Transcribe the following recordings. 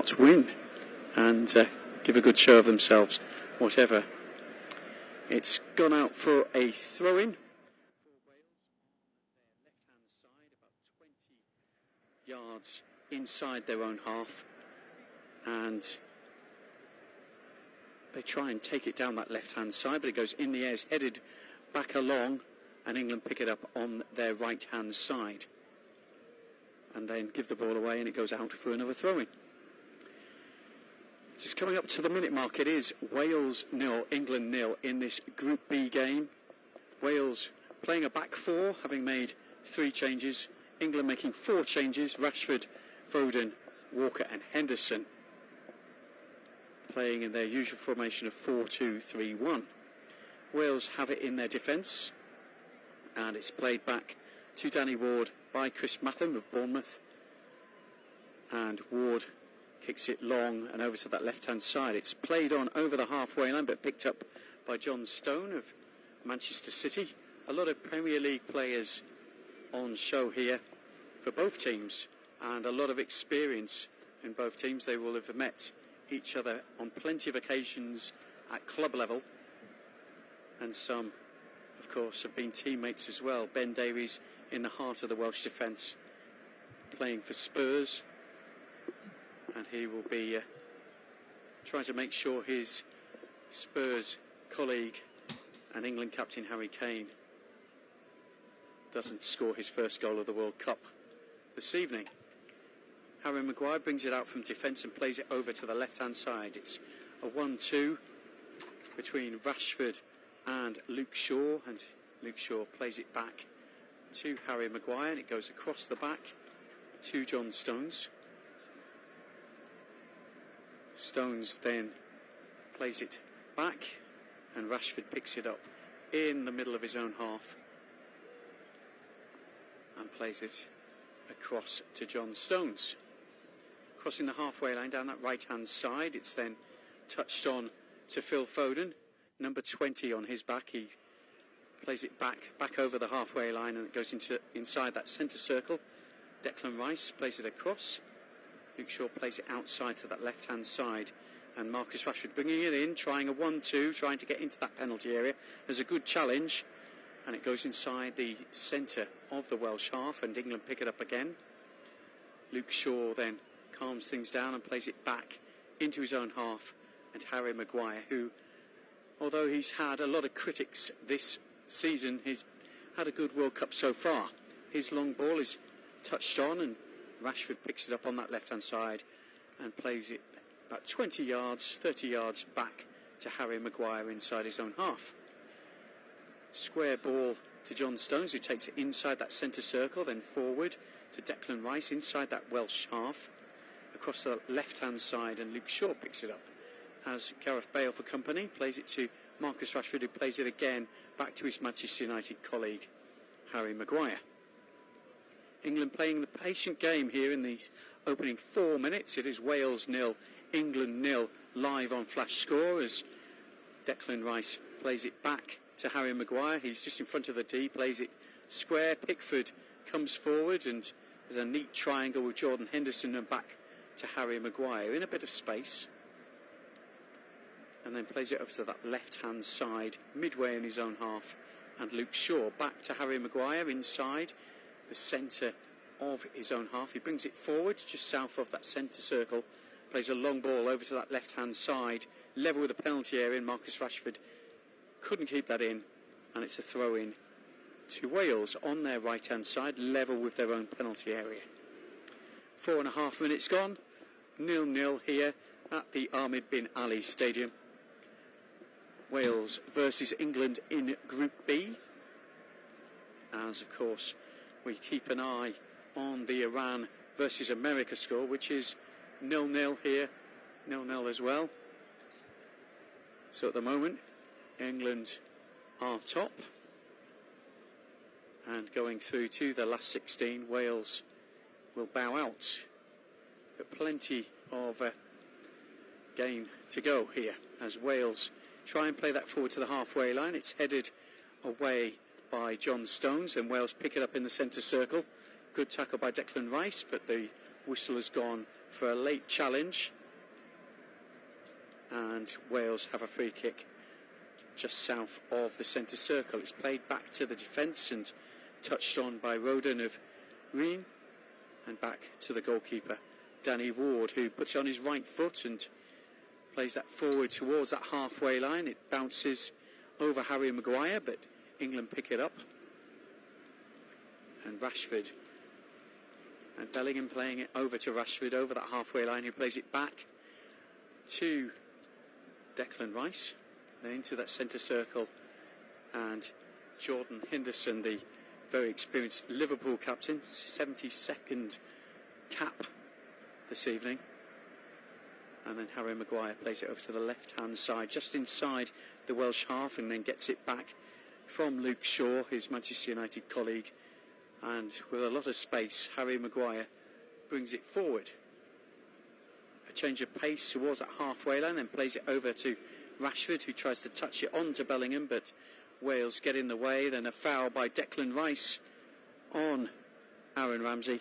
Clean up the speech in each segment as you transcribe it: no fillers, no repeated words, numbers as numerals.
not win and give a good show of themselves, whatever. It's gone out for a throw-in. Yards inside their own half, and they try and take it down that left-hand side, but it goes in the air, it's headed back along, and England pick it up on their right-hand side and then give the ball away, and it goes out for another throw-in. Just coming up to the minute mark. It is Wales 0, England 0 in this Group B game. Wales playing a back four, having made 3 changes. England making 4 changes. Rashford, Foden, Walker and Henderson playing in their usual formation of 4-2-3-1. Wales have it in their defence, and it's played back to Danny Ward by Chris Matham of Bournemouth, and Ward kicks it long and over to that left-hand side. It's played on over the halfway line, but picked up by John Stone of Manchester City. A lot of Premier League players on show here for both teams, and a lot of experience in both teams. They will have met each other on plenty of occasions at club level, and some, of course, have been teammates as well. Ben Davies in the heart of the Welsh defence, playing for Spurs, and he will be trying to make sure his Spurs colleague and England captain Harry Kane doesn't score his first goal of the World Cup this evening. Harry Maguire brings it out from defence and plays it over to the left-hand side. It's a 1-2 between Rashford and Luke Shaw, and Luke Shaw plays it back to Harry Maguire, and it goes across the back to John Stones. Stones then plays it back, and Rashford picks it up in the middle of his own half and plays it across to John Stones. Crossing the halfway line down that right-hand side, it's then touched on to Phil Foden, number 20 on his back. He plays it back over the halfway line, and it goes inside that centre circle. Declan Rice plays it across. Luke Shaw plays it outside to that left-hand side, and Marcus Rashford bringing it in, trying a 1-2, trying to get into that penalty area. There's a good challenge, and it goes inside the centre of the Welsh half, and England pick it up again. Luke Shaw then calms things down and plays it back into his own half, and Harry Maguire, who, although he's had a lot of critics this season, he's had a good World Cup so far. His long ball is touched on, and Rashford picks it up on that left-hand side and plays it about 20 yards, 30 yards back to Harry Maguire inside his own half. Square ball to John Stones, who takes it inside that centre circle, then forward to Declan Rice inside that Welsh half, across the left-hand side, and Luke Shaw picks it up as Gareth Bale for company, plays it to Marcus Rashford, who plays it again back to his Manchester United colleague, Harry Maguire. England playing the patient game here in these opening 4 minutes. It is Wales 0, England 0, live on Flash Score, as Declan Rice plays it back to Harry Maguire. He's just in front of the D, plays it square. Pickford comes forward, and there's a neat triangle with Jordan Henderson, and back to Harry Maguire in a bit of space, and then plays it over to that left-hand side, midway in his own half, and Luke Shaw back to Harry Maguire inside the centre of his own half. He brings it forward just south of that centre circle, plays a long ball over to that left-hand side, level with the penalty area, and Marcus Rashford couldn't keep that in, and it's a throw-in to Wales on their right-hand side, level with their own penalty area. 4.5 minutes gone, 0-0 here at the Ahmed bin Ali Stadium. Wales versus England in Group B, as of course we keep an eye on the Iran versus America score, which is 0-0 here, 0-0 as well. So at the moment, England are top and going through to the last 16. Wales will bow out, but plenty of game to go here as Wales try and play that forward to the halfway line. It's headed away by John Stones, and Wales pick it up in the centre circle. Good tackle by Declan Rice, but the whistle has gone for a late challenge, and Wales have a free kick just south of the centre circle. It's played back to the defence and touched on by Roden of Reen, and back to the goalkeeper Danny Ward, who puts it on his right foot and plays that forward towards that halfway line. It bounces over Harry Maguire, but England pick it up, and Rashford and Bellingham playing it over to Rashford over that halfway line, who plays it back to Declan Rice, then into that centre circle, and Jordan Henderson, the very experienced Liverpool captain, 72nd cap this evening, and then Harry Maguire plays it over to the left hand side just inside the Welsh half, and then gets it back from Luke Shaw, his Manchester United colleague, and with a lot of space Harry Maguire brings it forward. A change of pace towards that halfway line, then plays it over to Rashford, who tries to touch it on to Bellingham, but Wales get in the way. Then a foul by Declan Rice on Aaron Ramsey,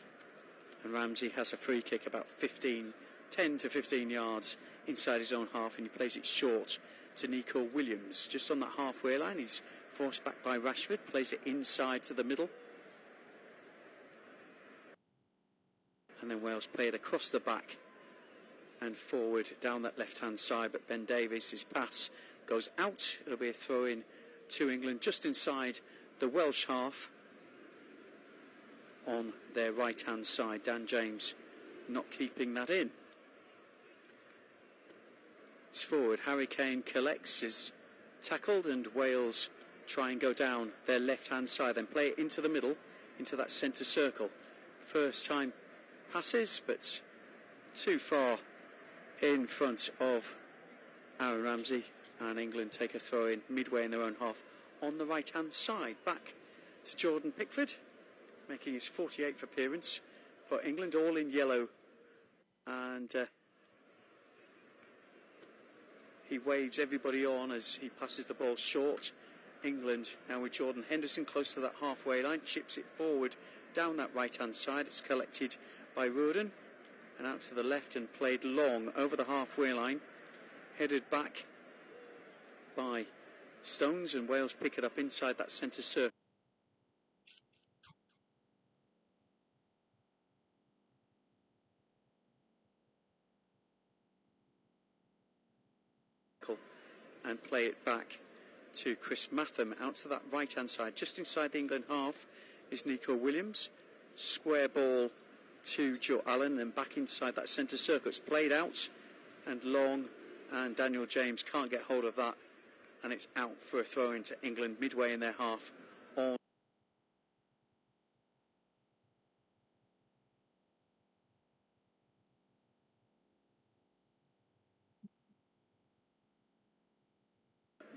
and Ramsey has a free kick about 10 to 15 yards inside his own half, and he plays it short to Nico Williams just on that halfway line. He's forced back by Rashford, plays it inside to the middle, and then Wales play it across the back and forward down that left hand side, but Ben Davies' pass goes out. It'll be a throw in to England just inside the Welsh half on their right hand side. Dan James not keeping that in. It's forward. Harry Kane collects, is tackled, and Wales try and go down their left hand side, then play it into the middle, into that centre circle. First time passes, but too far in front of Aaron Ramsey, and England take a throw in midway in their own half on the right hand side. Back to Jordan Pickford, making his 48th appearance for England, all in yellow, and he waves everybody on as he passes the ball short. England now with Jordan Henderson close to that halfway line, chips it forward down that right hand side. It's collected by Roden and out to the left and played long over the halfway line, headed back by Stones, and Wales pick it up inside that centre circle. And play it back to Chris Matham out to that right hand side. Just inside the England half is Nico Williams. Square ball to Joe Allen, then back inside that centre circle. It's played out and long, and Daniel James can't get hold of that, and it's out for a throw into England midway in their half on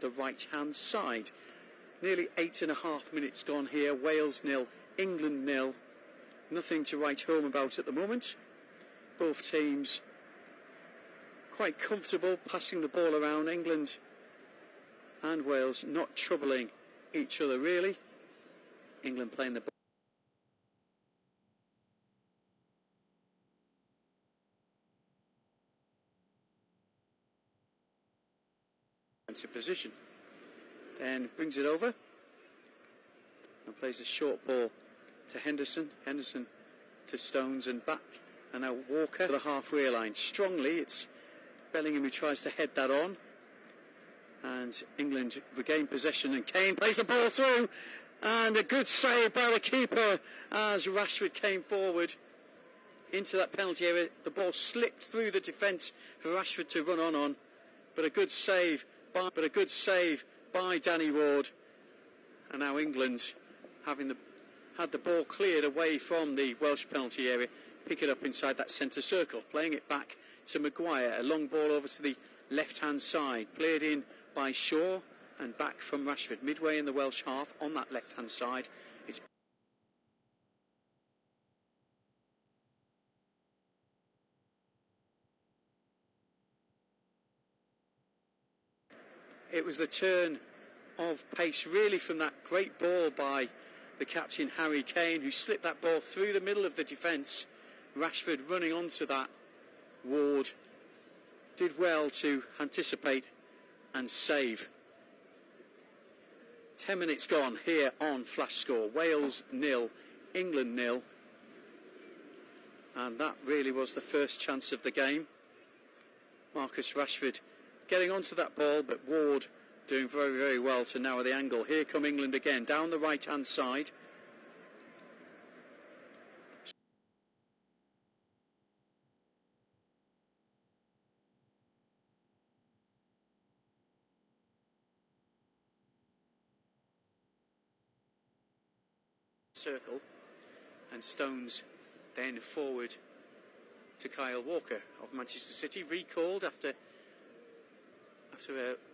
the right hand side. Nearly 8.5 minutes gone here. Wales 0, England 0. Nothing to write home about at the moment. Both teams quite comfortable passing the ball around. England and Wales not troubling each other really. England playing the ball position, then brings it over and plays a short ball to Henderson to Stones and back, and now Walker to the halfway line strongly. It's Bellingham who tries to head that on, and England regain possession, and Kane plays the ball through, and a good save by the keeper as Rashford came forward into that penalty area. The ball slipped through the defence for Rashford to run on, but a good save by Danny Ward, and now England, having had the ball cleared away from the Welsh penalty area, pick it up inside that centre circle, playing it back to Maguire. A long ball over to the left hand side, played in by Shaw and back from Rashford midway in the Welsh half on that left hand side. It was the turn of pace really from that great ball by the captain Harry Kane, who slipped that ball through the middle of the defence Rashford running onto that. Ward did well to anticipate and save. 10 minutes gone here on Flash Score. Wales 0, England 0. And that really was the first chance of the game. Marcus Rashford getting onto that ball, but Ward doing very, very well to narrow the angle. Here come England again, down the right-hand side. Circle, and Stones then forward to Kyle Walker of Manchester City, recalled after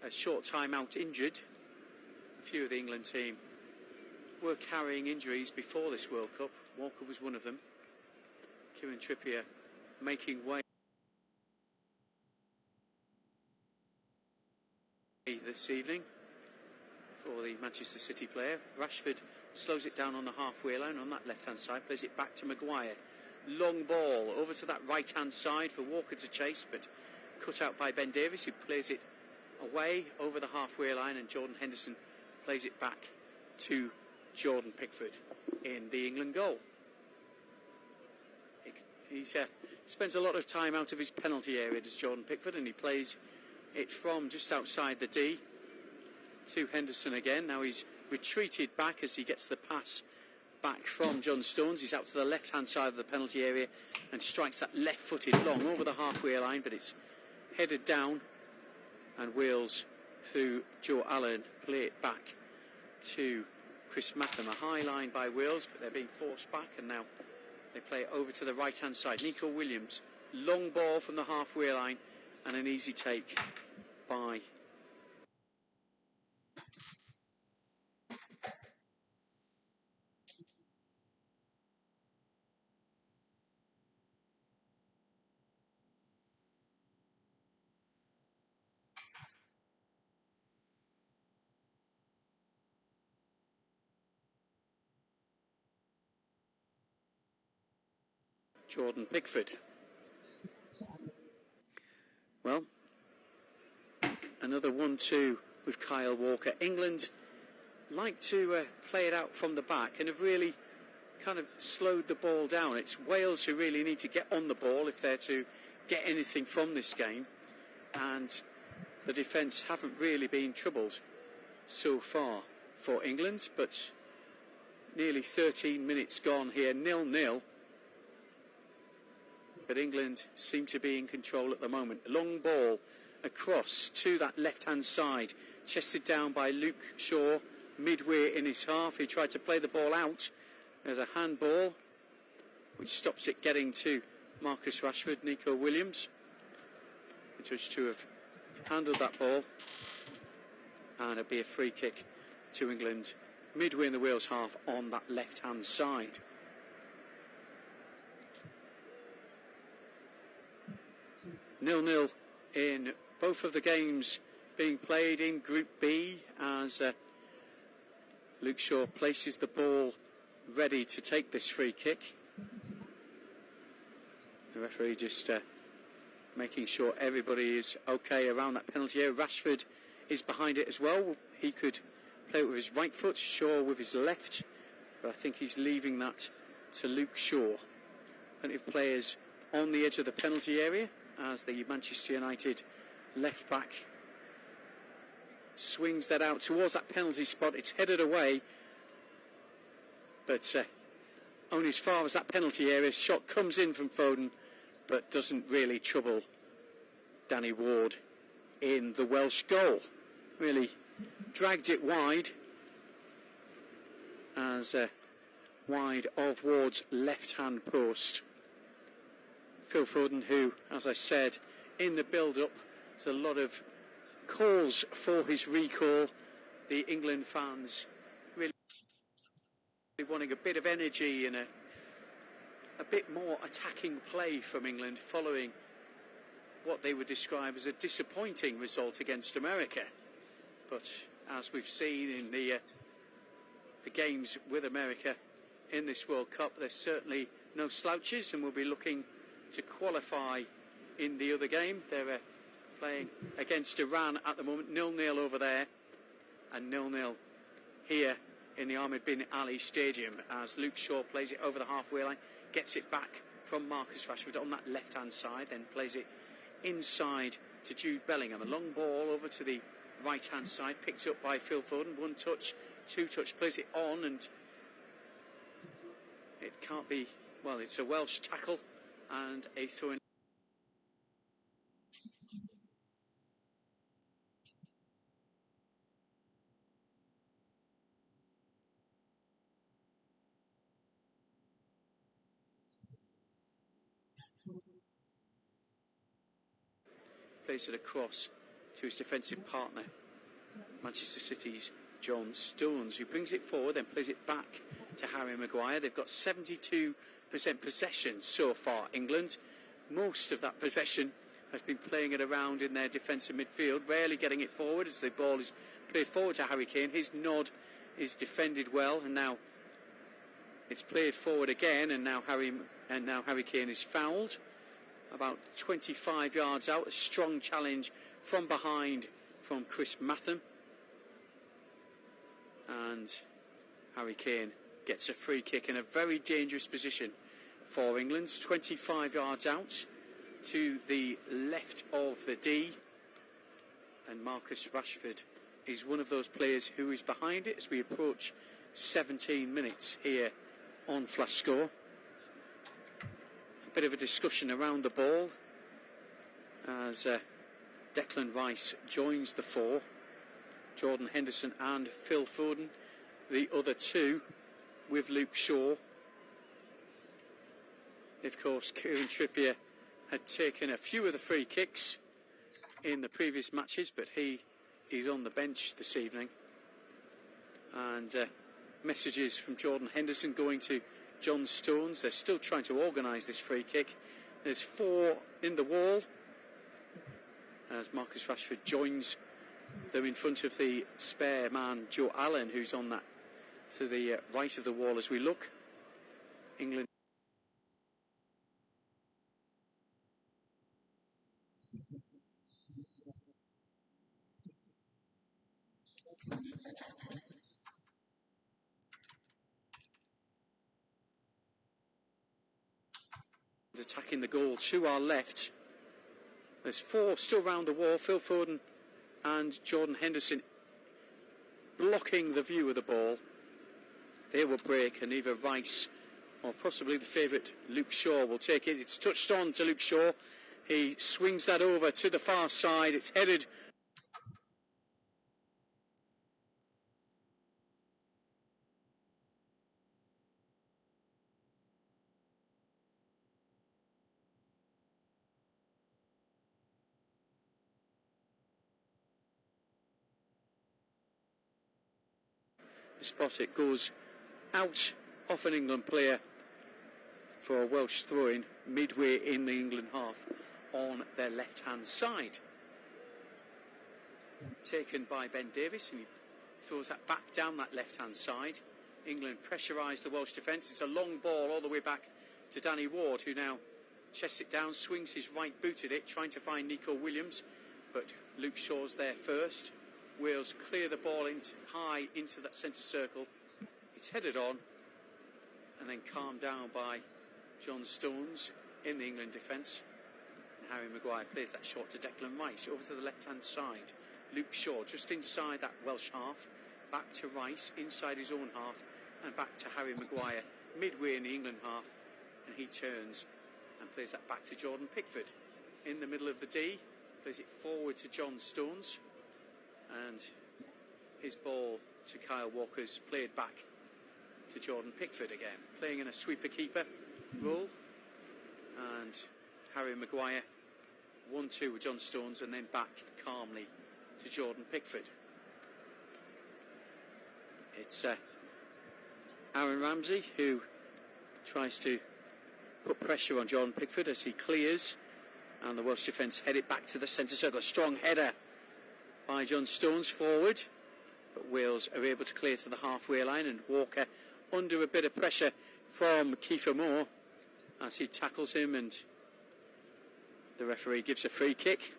a short time out injured. A few of the England team were carrying injuries before this World Cup. Walker was one of them. Kieran Trippier making way this evening for the Manchester City player. Rashford slows it down on the halfway line on that left-hand side, plays it back to Maguire. Long ball over to that right-hand side for Walker to chase, but cut out by Ben Davies, who plays it away over the halfway line, and Jordan Henderson plays it back to Jordan Pickford in the England goal. He spends a lot of time out of his penalty area, does Jordan Pickford, and he plays it from just outside the D to Henderson again. Now he's retreated back as he gets the pass back from John Stones. He's out to the left-hand side of the penalty area and strikes that left-footed long over the halfway line, but it's headed down, and Wales, through Joe Allen, play it back to Chris Matham. A high line by Wales, but they're being forced back, and now they play it over to the right-hand side. Nico Williams, long ball from the halfway line, and an easy take by Jordan Pickford. Well, another 1-2 with Kyle Walker. England like to play it out from the back and have really kind of slowed the ball down. It's Wales who really need to get on the ball if they're to get anything from this game, and the defence haven't really been troubled so far for England, but nearly 13 minutes gone here, 0-0. But England seem to be in control at the moment. Long ball across to that left-hand side, chested down by Luke Shaw, midway in his half. He tried to play the ball out. There's a handball, which stops it getting to Marcus Rashford. Nico Williams, judged to have handled that ball. And it'll be a free kick to England, midway in the Wales half on that left-hand side. 0-0 in both of the games being played in Group B, as Luke Shaw places the ball ready to take this free kick. The referee just making sure everybody is okay around that penalty area. Rashford is behind it as well. He could play it with his right foot, Shaw with his left, but I think he's leaving that to Luke Shaw. Plenty of players on the edge of the penalty area as the Manchester United left back swings that out towards that penalty spot. It's headed away, but only as far as that penalty area. Shot comes in from Foden, but doesn't really trouble Danny Ward in the Welsh goal. Really dragged it wide, as wide of Ward's left-hand post. Phil Foden, who, as I said, in the build-up, there's a lot of calls for his recall. The England fans really wanting a bit of energy and a bit more attacking play from England following what they would describe as a disappointing result against America. But as we've seen in the games with America in this World Cup, they're certainly no slouches, and will be looking to qualify in the other game. They're playing against Iran at the moment, 0-0 over there, and 0-0 here in the Ahmed bin Ali Stadium as Luke Shaw plays it over the halfway line, gets it back from Marcus Rashford on that left-hand side, then plays it inside to Jude Bellingham. A long ball over to the right-hand side, picked up by Phil Foden. One touch, two touch, plays it on, and it can't be, well, it's a Welsh tackle and a throw-in. Plays it across to his defensive partner, Manchester City's John Stones, who brings it forward, then plays it back to Harry Maguire. They've got 72% possession so far, England. Most of that possession has been playing it around in their defensive midfield, rarely getting it forward as the ball is played forward to Harry Kane. His nod is defended well, and now it's played forward again, and now Harry Kane is fouled. About 25 yards out, a strong challenge from behind from Chris Matham. And Harry Kane gets a free kick in a very dangerous position for England. 25 yards out to the left of the D. And Marcus Rashford is one of those players who is behind it as we approach 17 minutes here on Flash Score. A bit of a discussion around the ball as Declan Rice joins the four. Jordan Henderson and Phil Foden, the other two, with Luke Shaw. Of course, Kieran Trippier had taken a few of the free kicks in the previous matches, but he is on the bench this evening. And messages from Jordan Henderson going to John Stones. They're still trying to organise this free kick. There's 4 in the wall as Marcus Rashford joins them in front of the spare man Joe Allen, who's on that to the right of the wall as we look. England attacking the goal to our left. There's 4 still round the wall. Phil Foden and Jordan Henderson blocking the view of the ball. They will break, and either Rice or possibly the favourite Luke Shaw will take it. It's touched on to Luke Shaw. He swings that over to the far side. It's headed. The spot, it goes out off an England player for a Welsh throw-in midway in the England half on their left-hand side. Taken by Ben Davies, and he throws that back down that left-hand side. England pressurised the Welsh defence. It's a long ball all the way back to Danny Ward, who now chests it down, swings his right boot at it, trying to find Nico Williams, but Luke Shaw's there first. Wales clear the ball high into that centre circle. It's headed on and then calmed down by John Stones in the England defence. And Harry Maguire plays that shot to Declan Rice over to the left-hand side. Luke Shaw just inside that Welsh half, back to Rice inside his own half, and back to Harry Maguire midway in the England half, and he turns and plays that back to Jordan Pickford in the middle of the D, plays it forward to John Stones, and his ball to Kyle Walker's played back to Jordan Pickford again, playing in a sweeper-keeper role. And Harry Maguire 1-2 with John Stones, and then back calmly to Jordan Pickford. It's Aaron Ramsey who tries to put pressure on Jordan Pickford as he clears, and the Welsh defence head it back to the centre circle. A strong header by John Stones forward, but Wales are able to clear to the halfway line, and Walker, under a bit of pressure from Kiefer Moore, as he tackles him, and the referee gives a free kick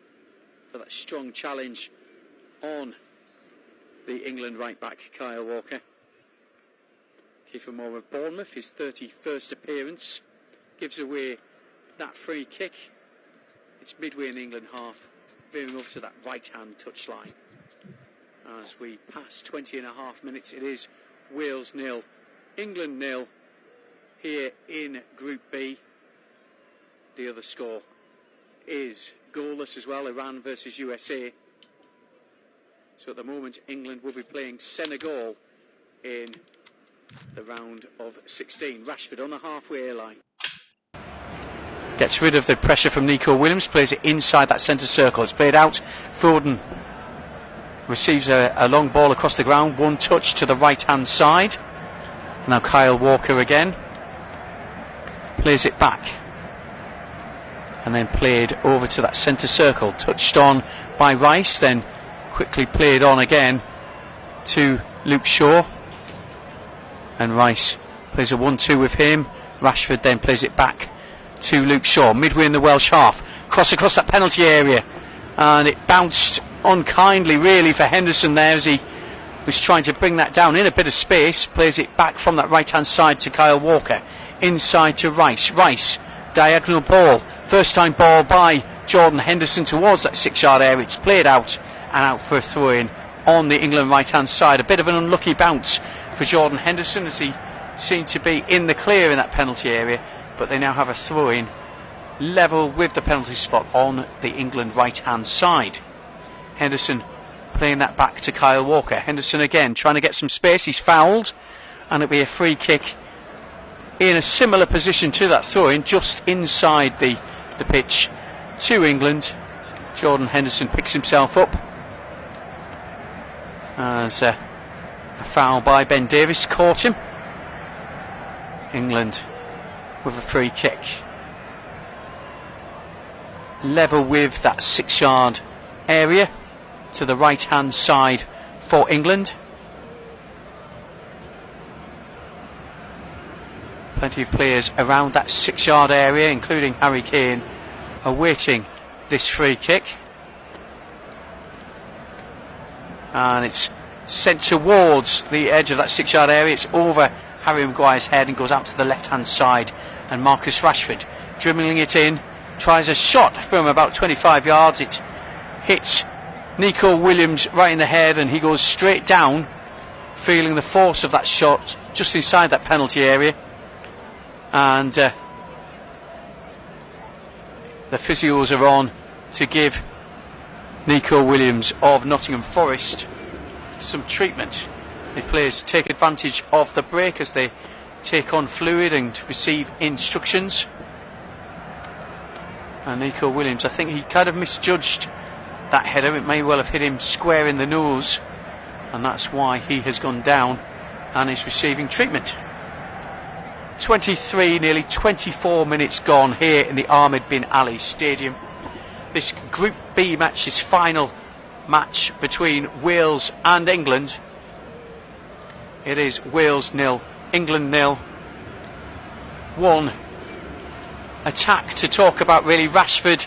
for that strong challenge on the England right back Kyle Walker. Kiefer Moore of Bournemouth, his 31st appearance, gives away that free kick. It's midway in the England half, veering over to that right-hand touchline. As we pass 20.5 minutes, it is Wales 0, England 0 here in Group B. The other score is goalless as well, Iran versus USA. So at the moment, England will be playing Senegal in the round of 16. Rashford on the halfway line. Gets rid of the pressure from Nico Williams, plays it inside that centre circle. It's played out. Foden receives a long ball across the ground, one touch to the right hand side. Now Kyle Walker again plays it back, and then played over to that centre circle, touched on by Rice, then quickly played on again to Luke Shaw, and Rice plays a 1-2 with him. Rashford then plays it back to Luke Shaw, midway in the Welsh half, cross across that penalty area, and it bounced unkindly really for Henderson there as he was trying to bring that down in a bit of space. Plays it back from that right hand side to Kyle Walker, inside to Rice. Rice, diagonal ball, first time ball by Jordan Henderson towards that 6-yard area. It's played out and out for a throw-in on the England right hand side. A bit of an unlucky bounce for Jordan Henderson as he seemed to be in the clear in that penalty area, but they now have a throw-in level with the penalty spot on the England right hand side. Henderson playing that back to Kyle Walker. Henderson again trying to get some space. He's fouled, and it'll be a free kick in a similar position to that throw-in, just inside the pitch to England. Jordan Henderson picks himself up as a foul by Ben Davies caught him. England with a free kick, level with that 6-yard area to the right hand side for England. Plenty of players around that 6-yard area, including Harry Kane, awaiting this free kick, and it's sent towards the edge of that 6-yard area. It's over Harry Maguire's head and goes out to the left hand side, and Marcus Rashford dribbling it in, tries a shot from about 25 yards. It hits Nico Williams right in the head, and he goes straight down, feeling the force of that shot just inside that penalty area. And the physios are on to give Nico Williams of Nottingham Forest some treatment. The players take advantage of the break as they take on fluid and receive instructions. And Nico Williams, I think he kind of misjudged that header. It may well have hit him square in the nose, and that's why he has gone down and is receiving treatment. 23, nearly 24 minutes gone here in the Ahmed bin Ali Stadium. This Group B match, this final match between Wales and England. It is Wales 0, England 0. One attack to talk about really, Rashford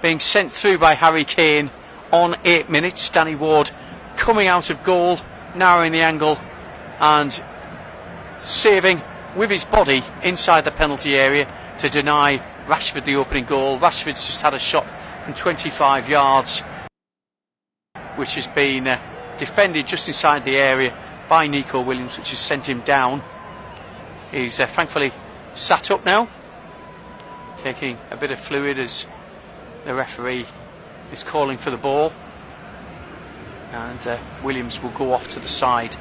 being sent through by Harry Kane on 8 minutes. Danny Ward coming out of goal, narrowing the angle and saving with his body inside the penalty area to deny Rashford the opening goal. Rashford's just had a shot from 25 yards which has been defended just inside the area by Nico Williams, which has sent him down. He's thankfully sat up now, taking a bit of fluid as the referee is calling for the ball, and Williams will go off to the side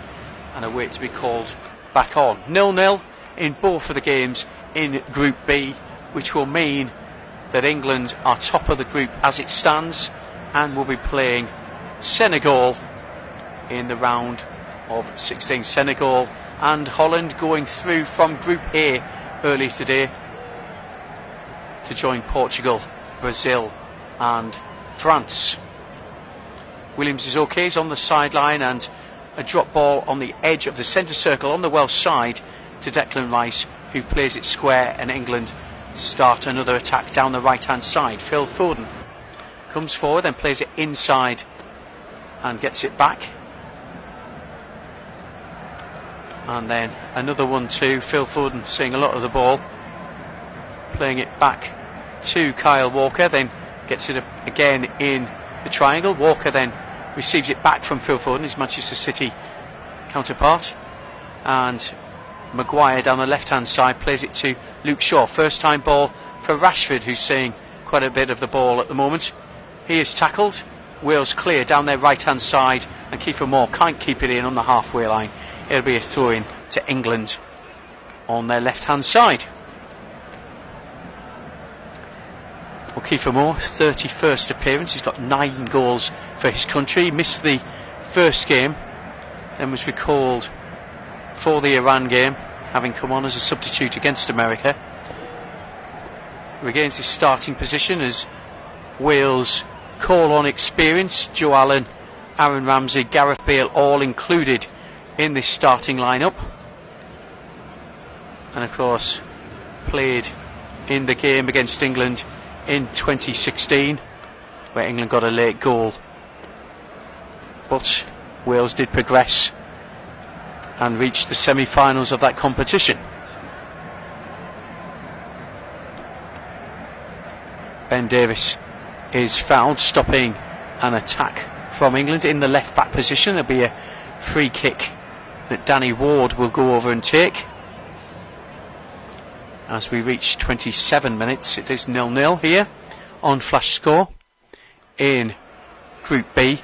and await to be called back on. 0-0 in both of the games in Group B, which will mean that England are top of the group as it stands and will be playing Senegal in the round of 16. Senegal and Holland going through from Group A early today to join Portugal, Brazil and France. Williams is okay, he's on the sideline, and a drop ball on the edge of the centre circle on the Welsh side to Declan Rice, who plays it square, and England start another attack down the right hand side. Phil Foden comes forward, then plays it inside and gets it back. And then another 1-2. Phil Foden seeing a lot of the ball, playing it back to Kyle Walker, then gets it again in the triangle. Walker then receives it back from Phil Foden, his Manchester City counterpart, and Maguire down the left hand side plays it to Luke Shaw. First time ball for Rashford, who's seeing quite a bit of the ball at the moment. He is tackled. Wales clear down their right hand side, and Kiefer Moore can't keep it in on the halfway line. It'll be a throw in to England on their left hand side. Well, Kiefer Moore, 31st appearance. He's got 9 goals for his country. He missed the first game, then was recalled for the Iran game, having come on as a substitute against America. Regains his starting position as Wales call on experience. Joe Allen, Aaron Ramsey, Gareth Bale all included in this starting lineup, and of course played in the game against England in 2016, where England got a late goal, but Wales did progress and reached the semi-finals of that competition. Ben Davies is fouled, stopping an attack from England in the left back position. There'll be a free kick that Danny Ward will go over and take. As we reach 27 minutes, it is 0-0 here on Flash Score in Group B.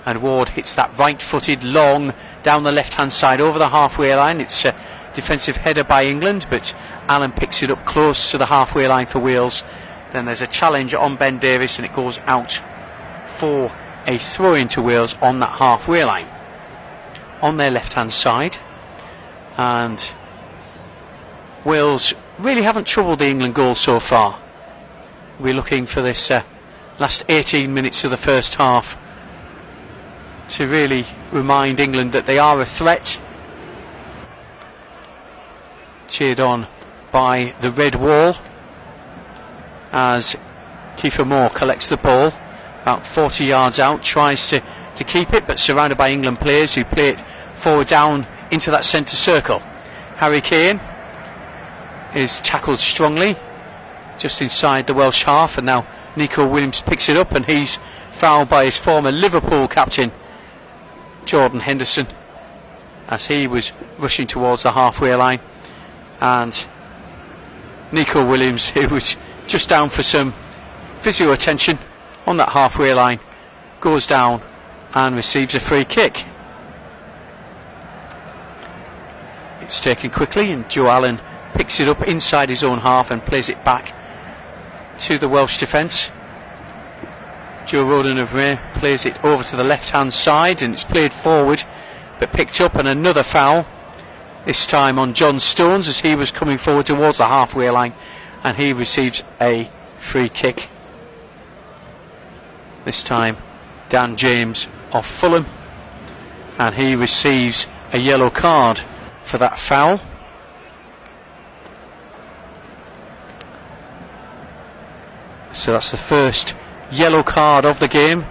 And Ward hits that right-footed long down the left-hand side over the halfway line. It's a defensive header by England, but Allen picks it up close to the halfway line for Wales. Then there's a challenge on Ben Davies, and it goes out for a throw-in to Wales on that halfway line on their left-hand side. And Wales really haven't troubled the England goal so far. We're looking for this last 18 minutes of the first half to really remind England that they are a threat. Cheered on by the red wall as Kiefer Moore collects the ball about 40 yards out, tries to keep it, but surrounded by England players who play it forward down into that centre circle. Harry Kane is tackled strongly just inside the Welsh half, and now Nico Williams picks it up, and he's fouled by his former Liverpool captain Jordan Henderson as he was rushing towards the halfway line. And Nico Williams, who was just down for some physio attention on that halfway line, goes down and receives a free kick. It's taken quickly, and Joe Allen picks it up inside his own half and plays it back to the Welsh defence. Joe Rodon of Ray plays it over to the left hand side, and it's played forward but picked up, and another foul, this time on John Stones as he was coming forward towards the halfway line, and he receives a free kick. This time Dan James of Fulham, and he receives a yellow card for that foul. So that's the first yellow card of the game.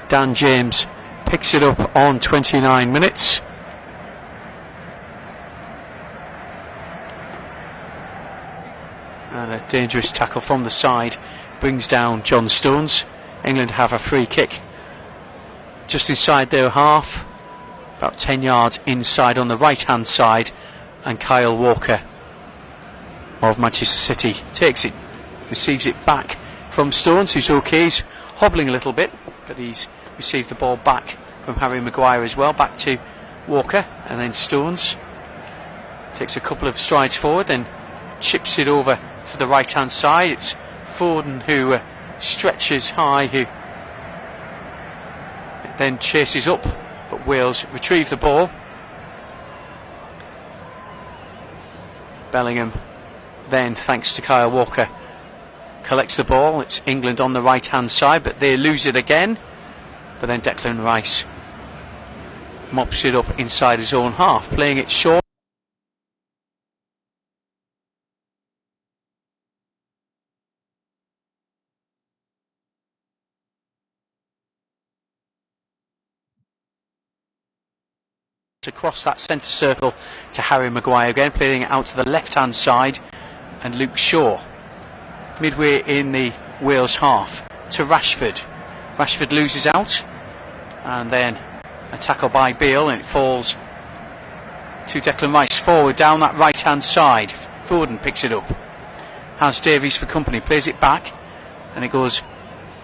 Dan James picks it up on 29 minutes. And a dangerous tackle from the side brings down John Stones. England have a free kick just inside their half, about 10 yards inside on the right hand side, and Kyle Walker of Manchester City takes it, receives it back from Stones, who's okay, he's hobbling a little bit, but he's received the ball back from Harry Maguire as well, back to Walker, and then Stones takes a couple of strides forward, then chips it over to the right hand side. It's Foden who stretches high, who then chases up, but Wales retrieve the ball. Bellingham then, thanks to Kyle Walker, collects the ball. It's England on the right hand side, but they lose it again, but then Declan Rice mops it up inside his own half, playing it short. across that centre circle to Harry Maguire again, playing it out to the left-hand side, and Luke Shaw. Midway in the Wales half to Rashford. Rashford loses out, and then a tackle by Beale, and it falls to Declan Rice forward down that right-hand side. Foden picks it up. Has Davies for company, plays it back, and it goes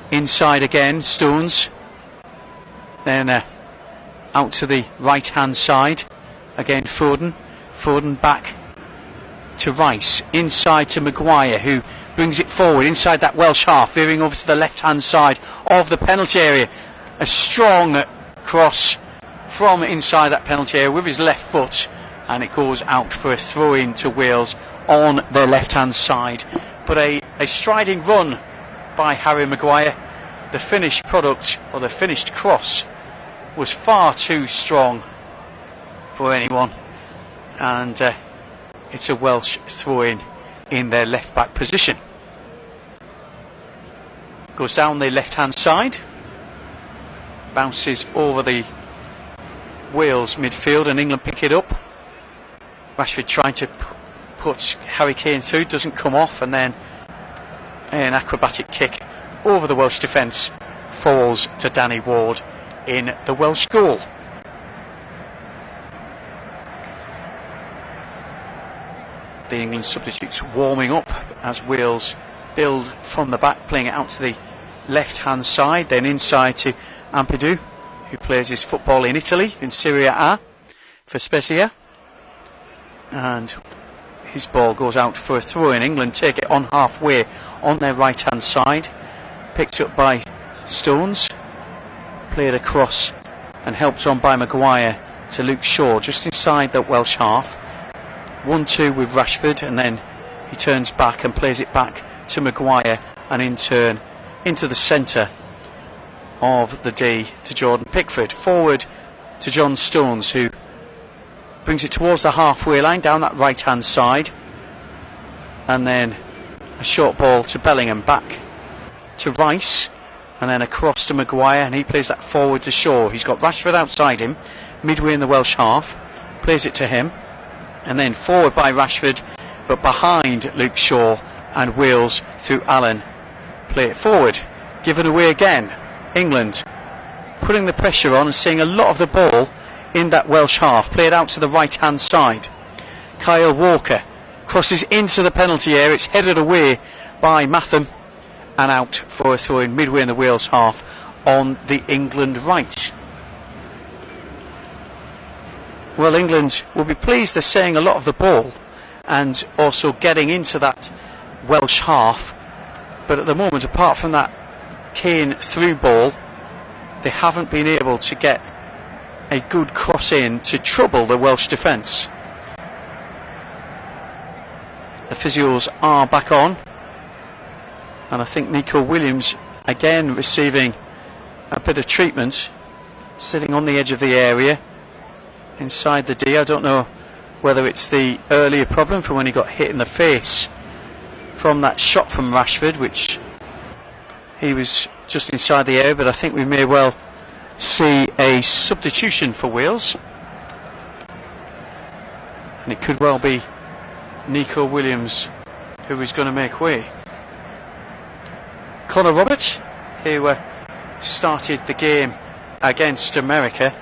inside again. Stones. Then out to the right-hand side. Again Foden. Foden back to Rice. Inside to Maguire, who brings it forward inside that Welsh half, veering over to the left-hand side of the penalty area. A strong cross from inside that penalty area with his left foot, and it goes out for a throw-in to Wales on their left-hand side. But a striding run by Harry Maguire. The finished product, or the finished cross, was far too strong for anyone, and it's a Welsh throw-in in their left-back position. Goes down the left-hand side, bounces over the Wales midfield, and England pick it up. Rashford trying to put Harry Kane through, doesn't come off, and then an acrobatic kick over the Welsh defence falls to Danny Ward in the Welsh goal. The England substitutes warming up as Wales build from the back, playing it out to the left-hand side, then inside to Ampadu, who plays his football in Italy, in Serie A, for Spezia. And his ball goes out for a throw-in. England take it on halfway on their right-hand side, picked up by Stones, played across and helped on by Maguire to Luke Shaw, just inside the Welsh half. 1-2 with Rashford, and then he turns back and plays it back to Maguire, and in turn into the centre of the D to Jordan Pickford. Forward to John Stones, who brings it towards the halfway line down that right hand side, and then a short ball to Bellingham, back to Rice, and then across to Maguire, and he plays that forward to Shaw. He's got Rashford outside him midway in the Welsh half, plays it to him, and then forward by Rashford but behind Luke Shaw, and Wales through Allen play it forward. Given away again. England putting the pressure on and seeing a lot of the ball in that Welsh half, played out to the right hand side. Kyle Walker crosses into the penalty area, it's headed away by Matham and out for a throw in midway in the Wales half on the England right. Well, England will be pleased they're seeing a lot of the ball and also getting into that Welsh half, but at the moment, apart from that Kane through ball, they haven't been able to get a good cross in to trouble the Welsh defence. The physios are back on, and I think Nico Williams again receiving a bit of treatment, sitting on the edge of the area inside the D. I don't know whether it's the earlier problem from when he got hit in the face from that shot from Rashford, which he was just inside the area, but I think we may well see a substitution for Wales, and it could well be Nico Williams who is going to make way. Connor Roberts, who started the game against America,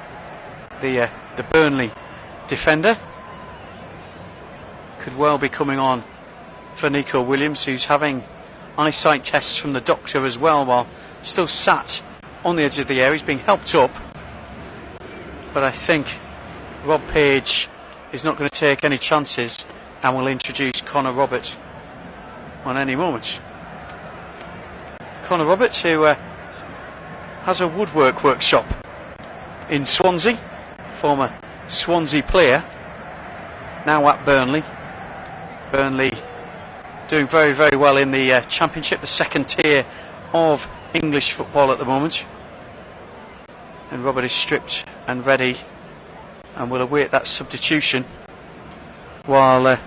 the Burnley defender, could well be coming on for Nico Williams, who's having eyesight tests from the doctor as well, while still sat on the edge of the area. He's being helped up, but I think Rob Page is not going to take any chances and will introduce Connor Roberts on any moment. Connor Roberts, who has a woodwork workshop in Swansea, former Swansea player, now at Burnley. Burnley doing very, very well in the Championship, the second tier of English football at the moment. And Robert is stripped and ready and will await that substitution, while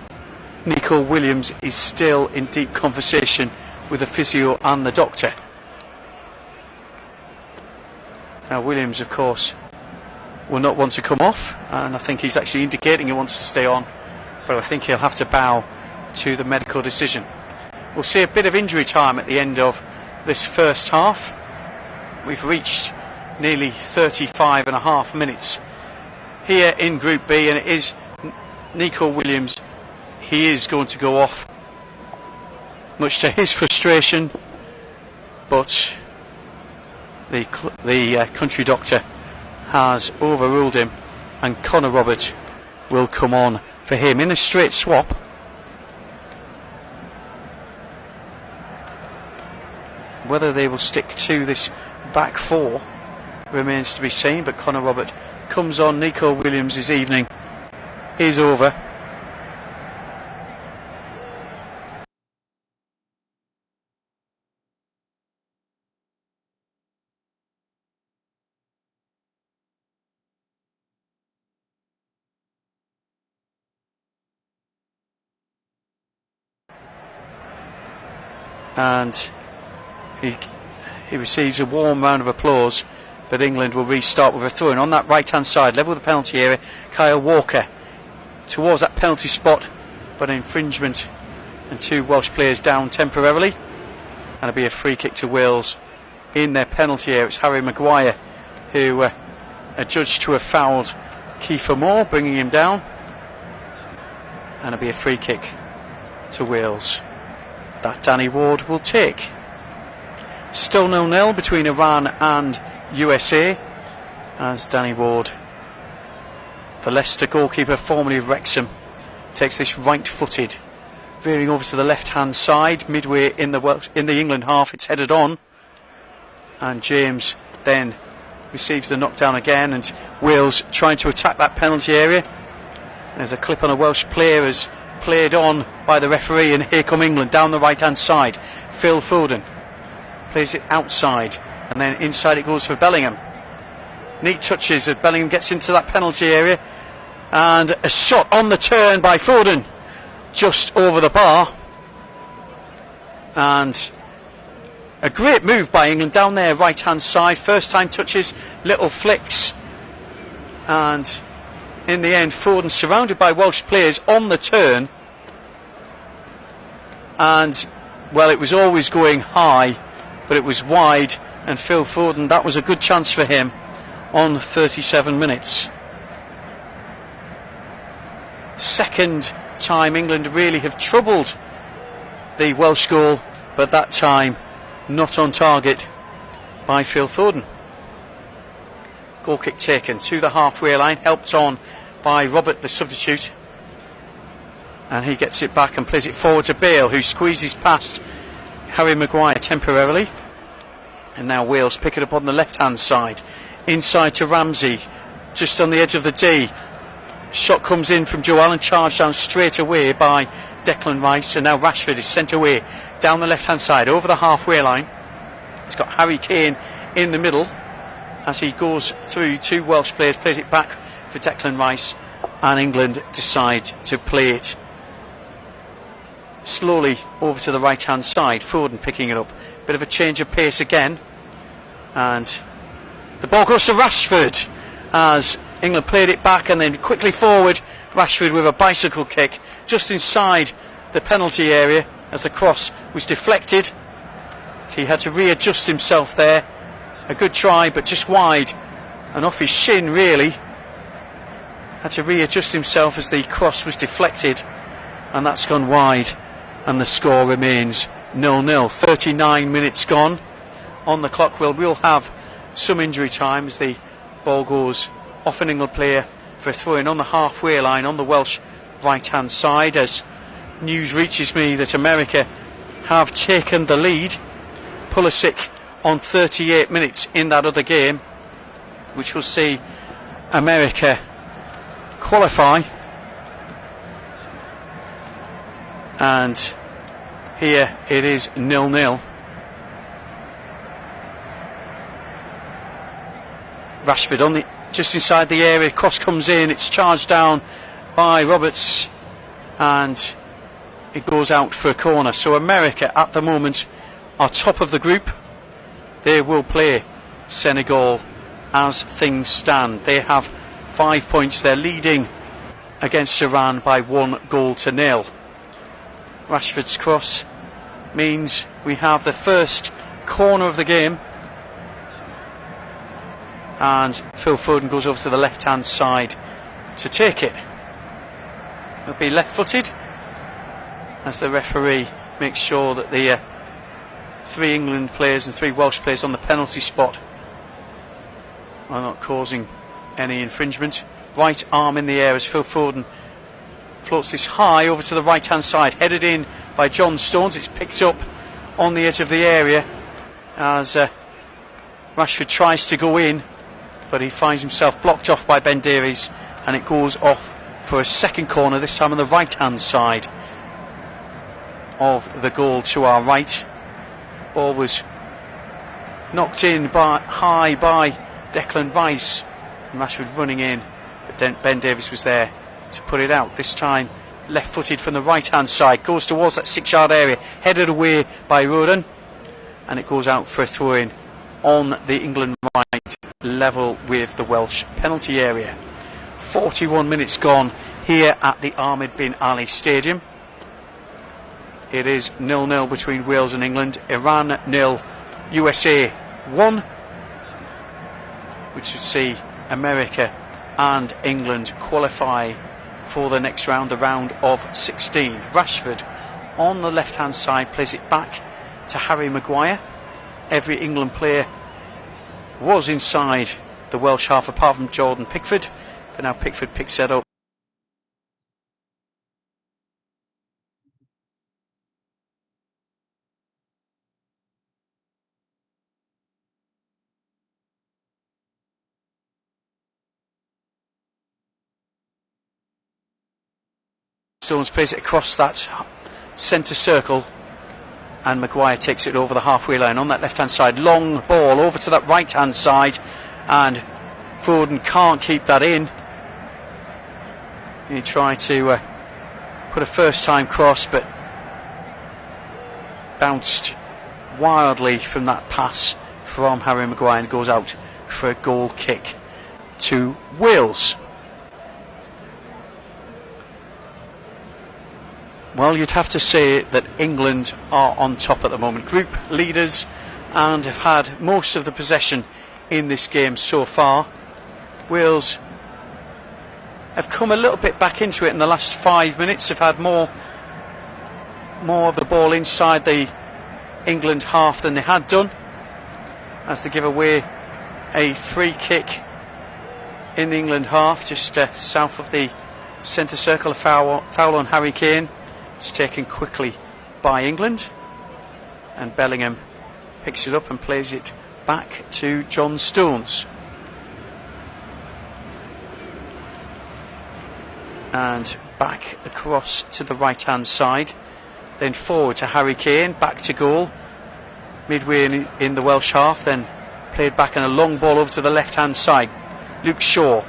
Nico Williams is still in deep conversation with the physio and the doctor. Now Williams, of course, will not want to come off, and I think he's actually indicating he wants to stay on, but I think he'll have to bow to the medical decision. We'll see a bit of injury time at the end of this first half. We've reached nearly 35.5 minutes here in Group B, and it is Nico Williams. He is going to go off, much to his frustration, but the country doctor has overruled him, and Connor Roberts will come on for him in a straight swap. Whether they will stick to this back four remains to be seen, but Connor Roberts comes on. Nico Williams' evening is over. And he receives a warm round of applause, but England will restart with a throw-in on that right-hand side, level with the penalty area. Kyle Walker towards that penalty spot, but infringement and 2 Welsh players down temporarily, and it'll be a free kick to Wales in their penalty area. It's Harry Maguire who adjudged to have fouled Kiefer Moore, bringing him down, and it'll be a free kick to Wales that Danny Ward will take. Still 0-0 between Iran and USA, as Danny Ward, the Leicester goalkeeper formerly of Wrexham, takes this right-footed, veering over to the left-hand side, midway in the England half. It's headed on, and James then receives the knockdown again, and Wales trying to attack that penalty area. There's a clip on a Welsh player as played on by the referee, and here come England down the right hand side. Phil Foden plays it outside, and then inside it goes for Bellingham. Neat touches as Bellingham gets into that penalty area, and a shot on the turn by Foden just over the bar, and a great move by England down there right hand side. First time touches, little flicks, and in the end Foden surrounded by Welsh players on the turn, and well, it was always going high, but it was wide, and Phil Foden, that was a good chance for him on 37 minutes. Second time England really have troubled the Welsh goal, but that time not on target by Phil Foden. Goal kick taken to the halfway line, helped on by Robert, the substitute, and he gets it back and plays it forward to Bale, who squeezes past Harry Maguire temporarily, and now Wales pick it up on the left hand side, inside to Ramsey, just on the edge of the D. Shot comes in from Joe Allen, charged down straight away by Declan Rice, and now Rashford is sent away down the left hand side over the halfway line. He's got Harry Kane in the middle as he goes through 2 Welsh players, plays it back for Declan Rice, and England decide to play it slowly over to the right hand side. Foden picking it up, bit of a change of pace again, and the ball goes to Rashford as England played it back and then quickly forward. Rashford with a bicycle kick just inside the penalty area as the cross was deflected. He had to readjust himself there. A good try, but just wide and off his shin really. Had to readjust himself as the cross was deflected, and that's gone wide, and the score remains 0-0. 39 minutes gone on the clock. We'll have some injury time as the ball goes off an England player for a throw-in on the halfway line on the Welsh right-hand side, as news reaches me that America have taken the lead. Pulisic on 38 minutes in that other game, which will see America qualify. And here it is 0-0. Rashford on the just inside the area, cross comes in, it's charged down by Roberts, and it goes out for a corner. So America at the moment are top of the group. They will play Senegal as things stand. They have 5 points. They're leading against Iran by 1-0. Rashford's cross means we have the first corner of the game, and Phil Foden goes over to the left hand side to take it. It'll be left footed as the referee makes sure that the 3 England players and 3 Welsh players on the penalty spot are not causing any infringement. Right arm in the air as Phil Foden floats this high over to the right hand side, headed in by John Stones. It's picked up on the edge of the area as Rashford tries to go in, but he finds himself blocked off by Ben Davies, and it goes off for a second corner, this time on the right hand side of the goal to our right. Ball was knocked in high by Declan Rice, and Rashford running in, but Ben Davies was there to put it out. This time left footed from the right hand side, goes towards that 6-yard area, headed away by Roden, and it goes out for a throw in on the England right, level with the Welsh penalty area. 41 minutes gone here at the Ahmed bin Ali Stadium. It is 0-0 between Wales and England. Iran 0, USA 1, which would see America and England qualify for the next round, the round of 16. Rashford on the left hand side plays it back to Harry Maguire. Every England player was inside the Welsh half apart from Jordan Pickford, but now Pickford picks it up. Stones plays it across that centre circle, and Maguire takes it over the halfway line on that left hand side. Long ball over to that right hand side, and Foden can't keep that in. He tried to put a first time cross, but bounced wildly from that pass from Harry Maguire and goes out for a goal kick to Wales. Well, you'd have to say that England are on top at the moment, group leaders, and have had most of the possession in this game so far. Wales have come a little bit back into it in the last 5 minutes, have had more of the ball inside the England half than they had done, as they give away a free kick in the England half just south of the centre circle. A foul on Harry Kane. It's taken quickly by England, and Bellingham picks it up and plays it back to John Stones. And back across to the right hand side, then forward to Harry Kane, back to goal, midway in the Welsh half, then played back in a long ball over to the left hand side. Luke Shaw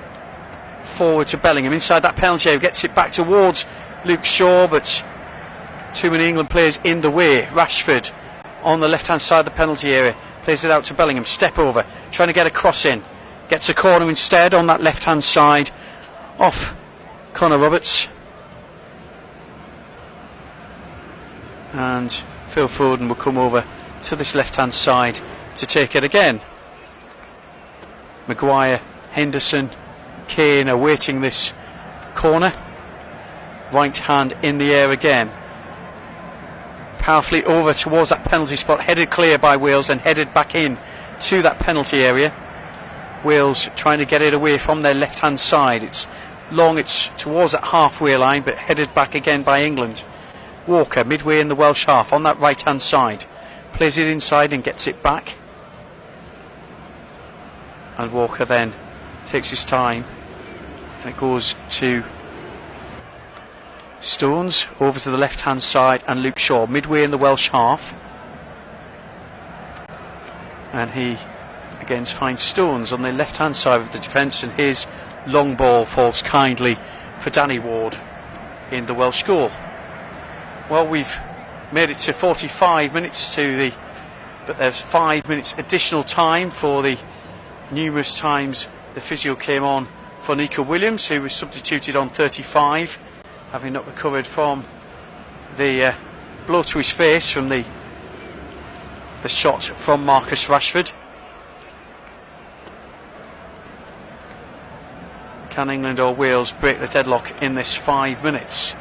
forward to Bellingham inside that penalty area, gets it back towards Luke Shaw, but too many England players in the way. Rashford on the left hand side of the penalty area, plays it out to Bellingham, step over, trying to get a cross in, gets a corner instead on that left hand side off Connor Roberts, and Phil Foden will come over to this left hand side to take it again. Maguire, Henderson, Kane awaiting this corner. Right hand in the air again, powerfully over towards that penalty spot, headed clear by Wales and headed back in to that penalty area. Wales trying to get it away from their left hand side. It's long, it's towards that halfway line, but headed back again by England. Walker midway in the Welsh half on that right hand side, plays it inside and gets it back, and Walker then takes his time, and it goes to Stones over to the left hand side, and Luke Shaw midway in the Welsh half, and he again finds Stones on the left hand side of the defence, and his long ball falls kindly for Danny Ward in the Welsh goal. Well, we've made it to 45 minutes but there's 5 minutes additional time for the numerous times the physio came on for Nico Williams, who was substituted on 35, having not recovered from the blow to his face from the shot from Marcus Rashford. Can England or Wales break the deadlock in this 5 minutes?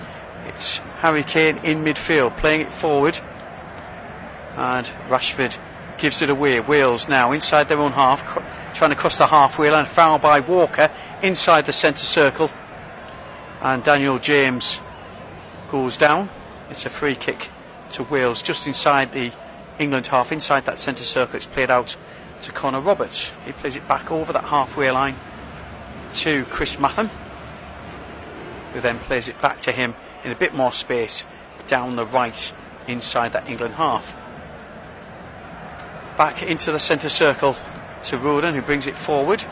It's Harry Kane in midfield, playing it forward, and Rashford gives it away. Wales now inside their own half, trying to cross the halfway line. Foul by Walker inside the centre circle, and Daniel James goes down. It's a free kick to Wales just inside the England half, inside that centre circle. It's played out to Connor Roberts. He plays it back over that halfway line to Chris Matham, who then plays it back to him in a bit more space down the right inside that England half. Back into the centre circle to Roden, who brings it forward.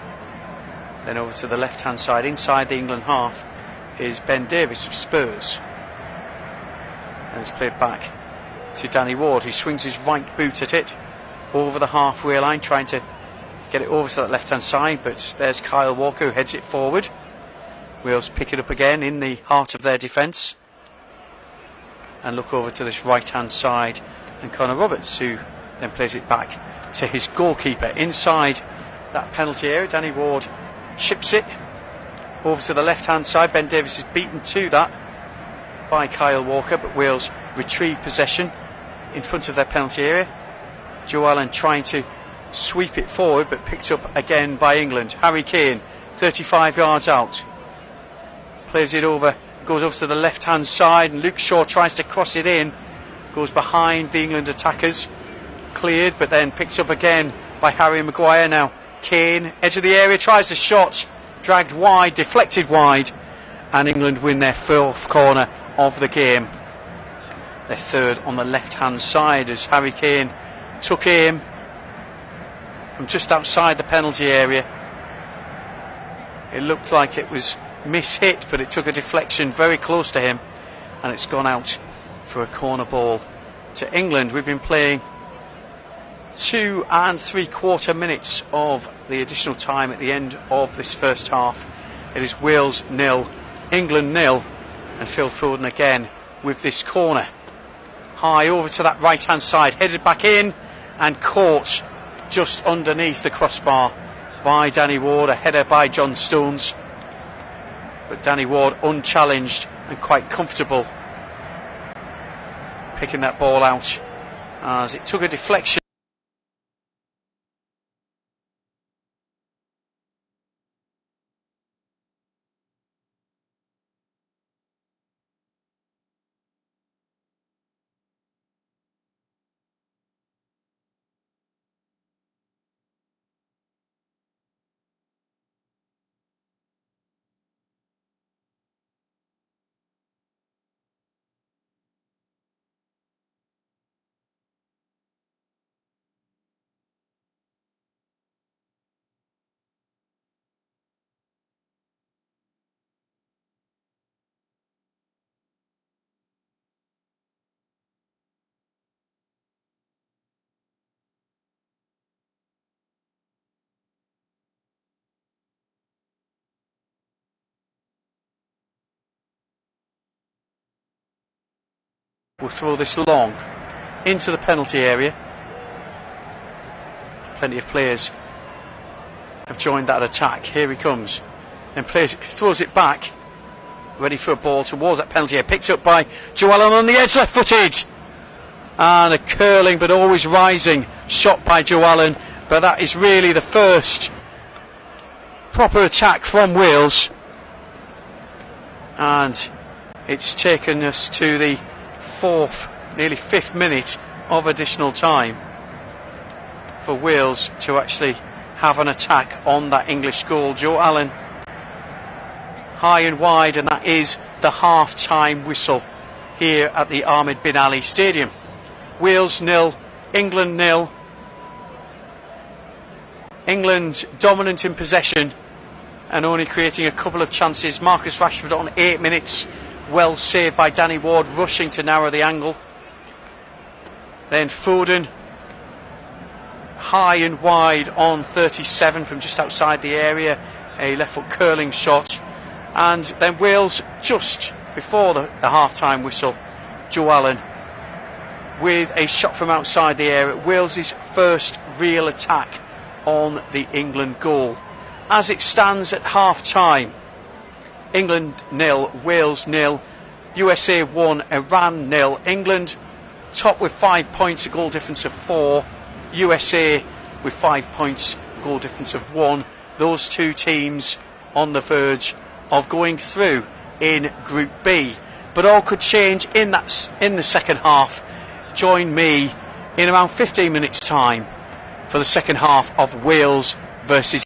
Then over to the left hand side inside the England half is Ben Davies of Spurs, and it's played back to Danny Ward, who swings his right boot at it over the halfway line, trying to get it over to that left hand side, but there's Kyle Walker who heads it forward. Wales pick it up again in the heart of their defence and look over to this right hand side, and Connor Roberts, who then plays it back to his goalkeeper inside that penalty area. Danny Ward chips it over to the left hand side. Ben Davies is beaten to that by Kyle Walker, but Wales retrieve possession in front of their penalty area. Joe Allen trying to sweep it forward, but picked up again by England. Harry Kane 35 yards out, plays it over, goes over to the left hand side, and Luke Shaw tries to cross it in, goes behind the England attackers, cleared, but then picked up again by Harry Maguire. Now Kane, edge of the area, tries the shot, dragged wide, deflected wide, and England win their fourth corner of the game, their third on the left hand side, as Harry Kane took aim from just outside the penalty area. It looked like it was mishit, but it took a deflection very close to him, and it's gone out for a corner ball to England. We've been playing 2 3/4 minutes of the additional time at the end of this first half. It is Wales 0, England 0, and Phil Foden again with this corner. High over to that right hand side, headed back in and caught just underneath the crossbar by Danny Ward. A header by John Stones, but Danny Ward unchallenged and quite comfortable picking that ball out as it took a deflection. We'll throw this long into the penalty area. Plenty of players have joined that attack. Here he comes, and throws it back, ready for a ball towards that penalty area. Picked up by Joe Allen on the edge, left-footed, and a curling but always rising shot by Joe Allen. But that is really the first proper attack from Wales, and it's taken us to the fourth, nearly 5th minute of additional time for Wales to actually have an attack on that English goal. Joe Allen high and wide, and that is the half-time whistle here at the Ahmed Bin Ali Stadium. Wales 0, England 0. England dominant in possession and only creating a couple of chances. Marcus Rashford on 8 minutes, well saved by Danny Ward, rushing to narrow the angle. Then Foden high and wide on 37 from just outside the area, a left foot curling shot. And then Wales, just before the half-time whistle, Joe Allen with a shot from outside the area. Wales's first real attack on the England goal. As it stands at half-time, England 0, Wales 0, USA 1, Iran 0. England top with 5 points, a goal difference of 4. USA with 5 points, a goal difference of 1. Those two teams on the verge of going through in Group B. But all could change in the second half. Join me in around 15 minutes' time for the second half of Wales versus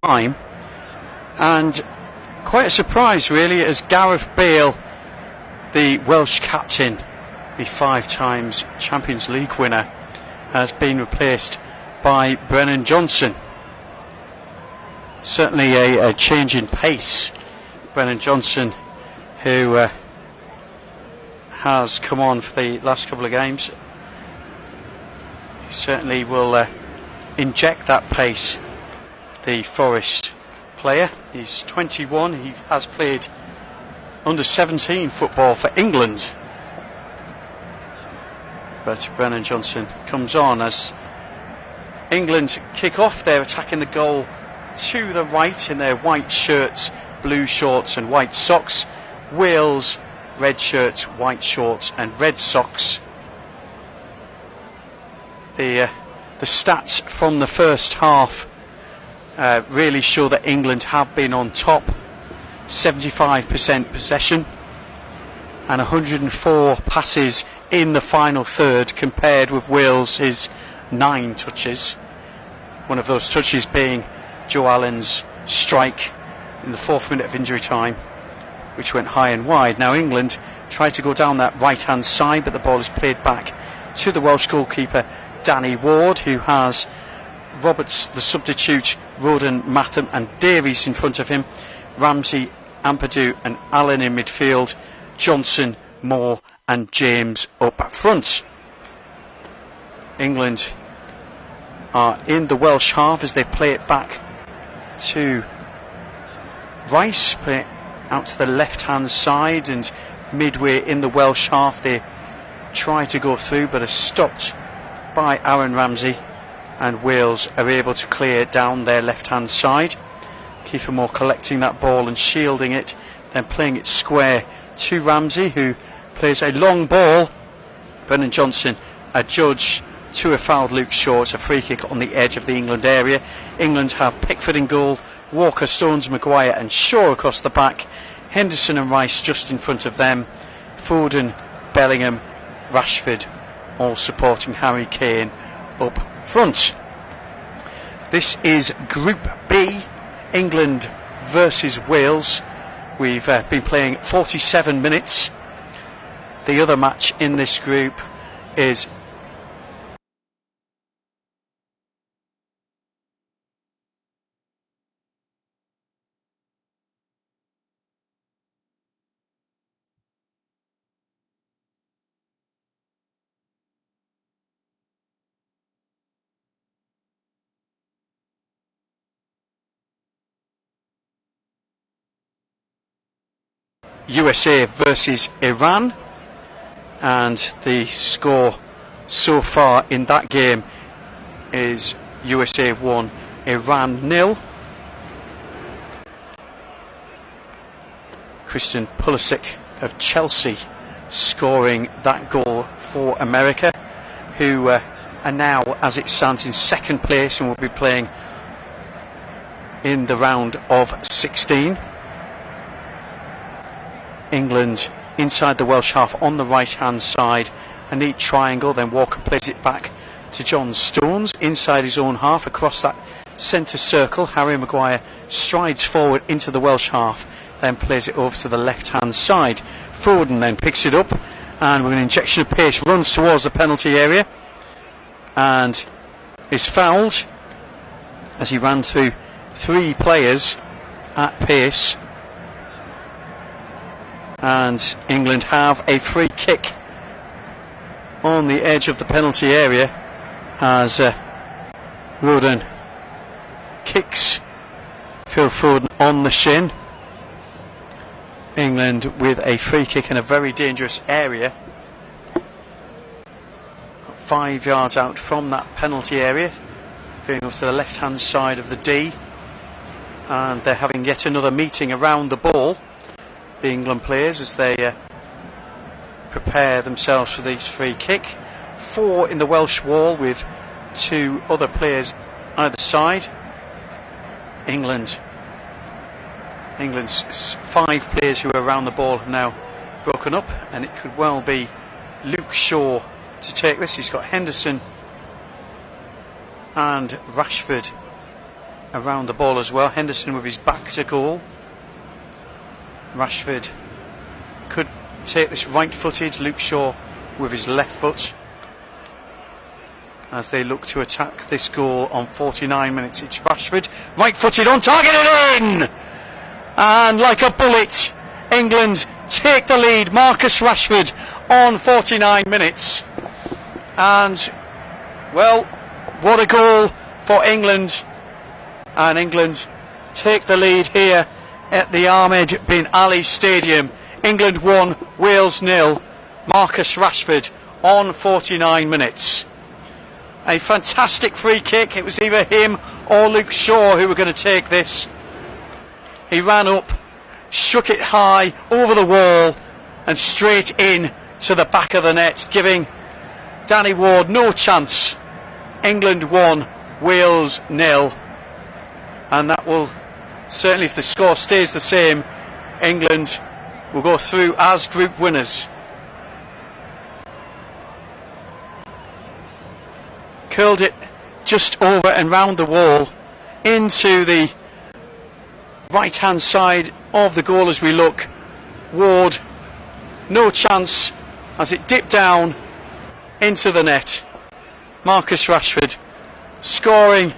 time, and quite a surprise really, as Gareth Bale, the Welsh captain, the 5 times Champions League winner, has been replaced by Brennan Johnson. Certainly a change in pace. Brennan Johnson, who has come on for the last couple of games, he certainly will inject that pace. The Forest player, he's 21, he has played under 17 football for England, but Brennan Johnson comes on as England kick off. They're attacking the goal to the right in their white shirts, blue shorts and white socks. Wales, red shirts, white shorts and red socks. The stats from the first half really show that England have been on top. 75% possession and 104 passes in the final third, compared with Wales' 9 touches. One of those touches being Joe Allen's strike in the 4th minute of injury time, which went high and wide. Now England tried to go down that right hand side, but the ball is played back to the Welsh goalkeeper Danny Ward, who has Roberts, the substitute, Roden, Matham and Davies in front of him, Ramsey, Ampadu and Allen in midfield, Johnson, Moore and James up front. England are in the Welsh half as they play it back to Rice, play it out to the left hand side, and midway in the Welsh half they try to go through but are stopped by Aaron Ramsey, and Wales are able to clear down their left hand side. Kiefer Moore collecting that ball and shielding it, then playing it square to Ramsey, who plays a long ball. Brennan Johnson adjudged to a fouled Luke Short, a free kick on the edge of the England area. England have Pickford in goal, Walker, Stones, Maguire and Shaw across the back, Henderson and Rice just in front of them, Foden, Bellingham, Rashford all supporting Harry Kane up front. This is Group B, England versus Wales. We've been playing 47 minutes. The other match in this group is USA versus Iran, and the score so far in that game is USA 1, Iran 0. Christian Pulisic of Chelsea scoring that goal for America, who are now, as it stands, in second place and will be playing in the round of 16. England inside the Welsh half on the right hand side, a neat triangle, then Walker plays it back to John Stones inside his own half across that centre circle. Harry Maguire strides forward into the Welsh half, then plays it over to the left hand side. Foden then picks it up and with an injection of pace runs towards the penalty area and is fouled as he ran through 3 players at pace. And England have a free kick on the edge of the penalty area as Roden kicks Phil Foden on the shin. England with a free kick in a very dangerous area, 5 yards out from that penalty area, going off to the left hand side of the D, and they're having yet another meeting around the ball, the England players, as they prepare themselves for this free kick. 4 in the Welsh wall with 2 other players either side. England's 5 players who are around the ball have now broken up, and it could well be Luke Shaw to take this. He's got Henderson and Rashford around the ball as well. Henderson with his back to goal. Rashford could take this right-footed. Luke Shaw with his left foot as they look to attack this goal on 49 minutes. It's Rashford, right-footed on target and in! And like a bullet, England take the lead. Marcus Rashford on 49 minutes. And, well, what a goal for England. And England take the lead here at the Ahmed bin Ali Stadium. England 1, Wales 0. Marcus Rashford on 49 minutes. A fantastic free kick. It was either him or Luke Shaw who were going to take this. He ran up, struck it high over the wall and straight in to the back of the net, giving Danny Ward no chance. England 1, Wales 0. And that will certainly, if the score stays the same, England will go through as group winners. Curled it just over and round the wall into the right hand side of the goal as we look. Ward, no chance as it dipped down into the net. Marcus Rashford scoring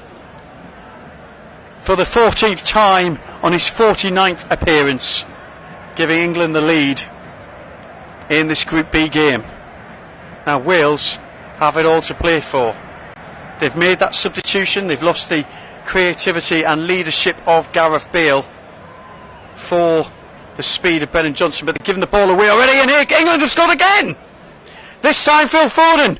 for the 14th time on his 49th appearance, giving England the lead in this Group B game. Now Wales have it all to play for. They've made that substitution. They've lost the creativity and leadership of Gareth Bale for the speed of Brennan Johnson, but they've given the ball away already, and here England have scored again. This time Phil Foden.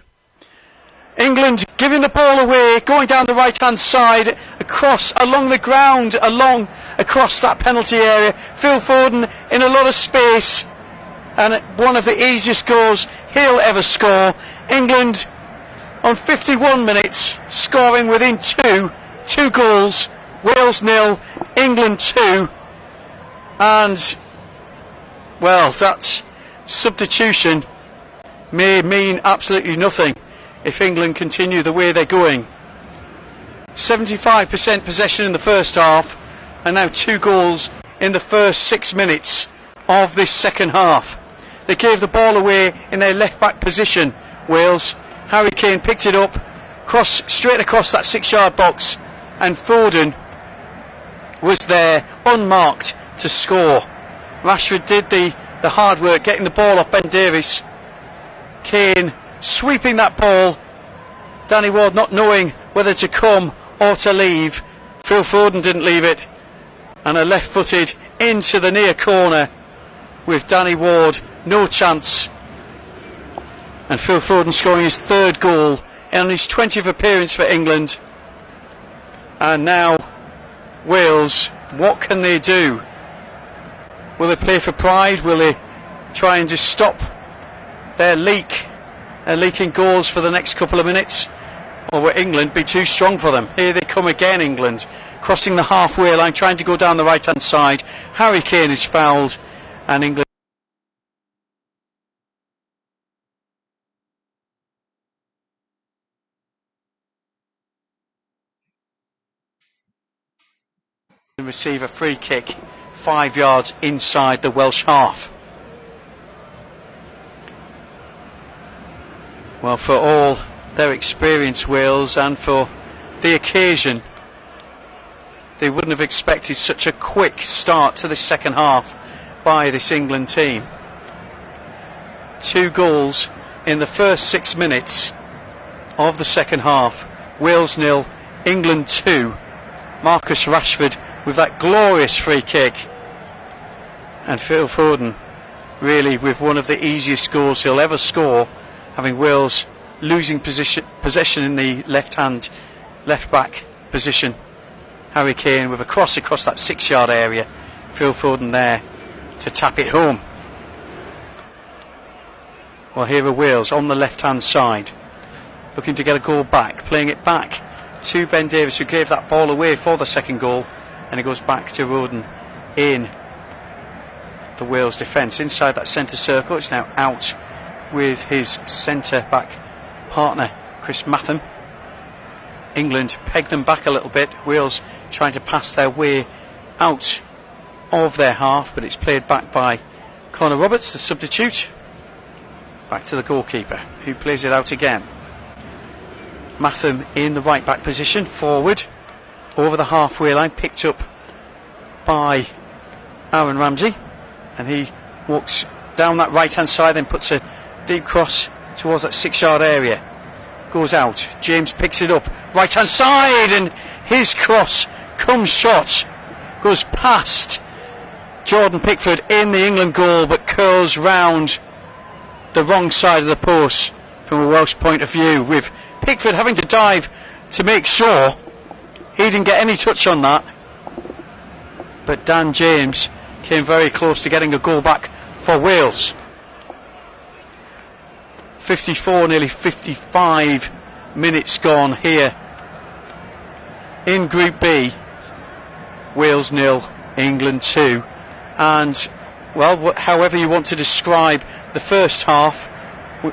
England giving the ball away, going down the right hand side, across along the ground, across that penalty area. Phil Foden in a lot of space, and one of the easiest goals he'll ever score. England on 51 minutes scoring within two goals. Wales 0, England 2. And, well, that substitution may mean absolutely nothing if England continue the way they're going. 75% possession in the first half, and now 2 goals in the first 6 minutes of this second half. They gave the ball away in their left back position, Wales. Harry Kane picked it up, straight across that 6-yard box, and Foden was there unmarked to score. Rashford did the hard work, getting the ball off Ben Davies. Kane sweeping that ball. Danny Ward not knowing whether to come or to leave. Phil Foden didn't leave it, and a left-footed into the near corner with Danny Ward no chance. And Phil Foden scoring his 3rd goal and his 20th appearance for England. And now Wales, what can they do? Will they play for pride? Will they try and just stop their leaking goals for the next couple of minutes? Or will England be too strong for them? Here they come again, England, crossing the halfway line, trying to go down the right hand side. Harry Kane is fouled, and England receive a free kick 5 yards inside the Welsh half. Well, for all their experience, Wales, and for the occasion, they wouldn't have expected such a quick start to the second half by this England team. 2 goals in the first 6 minutes of the second half. Wales 0, England 2. Marcus Rashford with that glorious free kick, and Phil Foden really with one of the easiest goals he'll ever score, having Wales losing possession in the left back position. Harry Kane with a cross across that 6-yard area. Phil Foden there to tap it home. Well, here are Wales on the left hand side, looking to get a goal back, playing it back to Ben Davies, who gave that ball away for the second goal, and it goes back to Roden in the Wales defence inside that centre circle. It's now out with his centre back partner Chris Matham England peg them back a little bit. Wales trying to pass their way out of their half, but it's played back by Connor Roberts, the substitute. Back to the goalkeeper, who plays it out again. Matham in the right back position, forward, over the halfway line, picked up by Aaron Ramsey, and he walks down that right hand side, then puts a deep cross towards that 6-yard area. Goes out, James picks it up, right hand side, and his cross comes short, goes past Jordan Pickford in the England goal, but curls round the wrong side of the post from a Welsh point of view, with Pickford having to dive to make sure he didn't get any touch on that. But Dan James came very close to getting a goal back for Wales. 54, nearly 55 minutes gone here in Group B. Wales 0, England 2. And, well, however you want to describe the first half,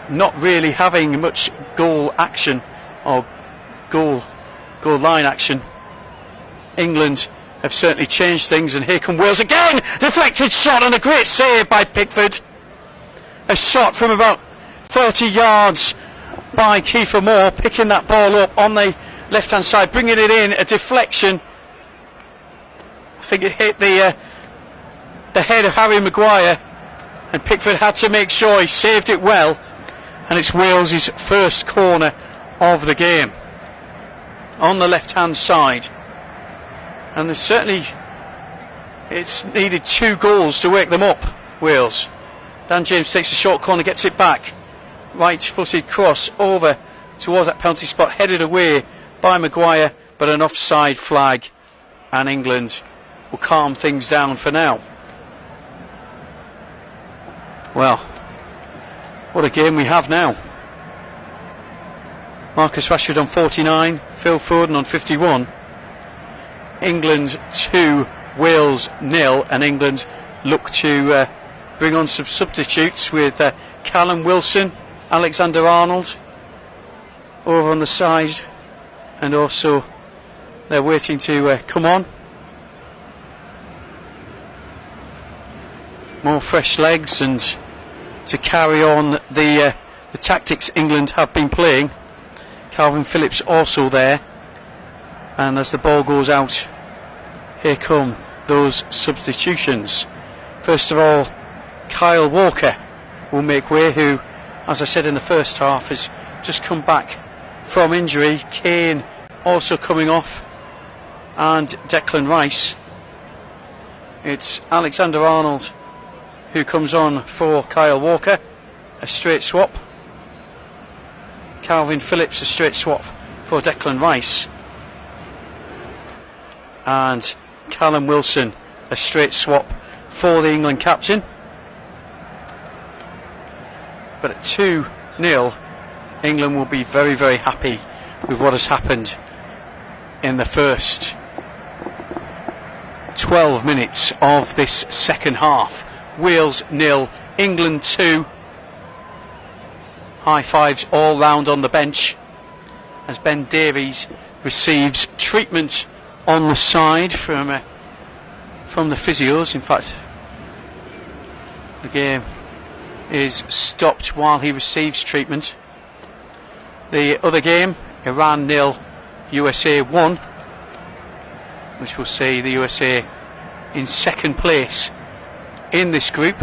not really having much goal action or goal line action. England have certainly changed things, and here come Wales again. Deflected shot and a great save by Pickford. A shot from about 30 yards by Kiefer Moore, picking that ball up on the left hand side, bringing it in, a deflection. I think it hit the head of Harry Maguire, and Pickford had to make sure he saved it well, and it's Wales' first corner of the game on the left hand side. And there's certainly, it's needed 2 goals to wake them up, Wales. Dan James takes a short corner, gets it back, right footed cross over towards that penalty spot, headed away by Maguire, but an offside flag, and England will calm things down for now. Well, what a game we have now. Marcus Rashford on 49, Phil Foden on 51. England 2, Wales 0, and England look to bring on some substitutes with Callum Wilson, Alexander Arnold over on the side, and also they're waiting to come on. More fresh legs and to carry on the tactics England have been playing. Calvin Phillips also there, and as the ball goes out, here come those substitutions. First of all, Kyle Walker will make way, who, as I said in the first half, has just come back from injury. Kane also coming off, and Declan Rice. It's Alexander Arnold who comes on for Kyle Walker, a straight swap. Calvin Phillips, a straight swap for Declan Rice, and Callum Wilson, a straight swap for the England captain. But at 2-0, England will be very, very happy with what has happened in the first 12 minutes of this second half. Wales 0, England 2. High fives all round on the bench as Ben Davies receives treatment on the side from the physios. In fact, the game is stopped while he receives treatment. The other game, Iran 0, USA 1, which will see the USA in second place in this group,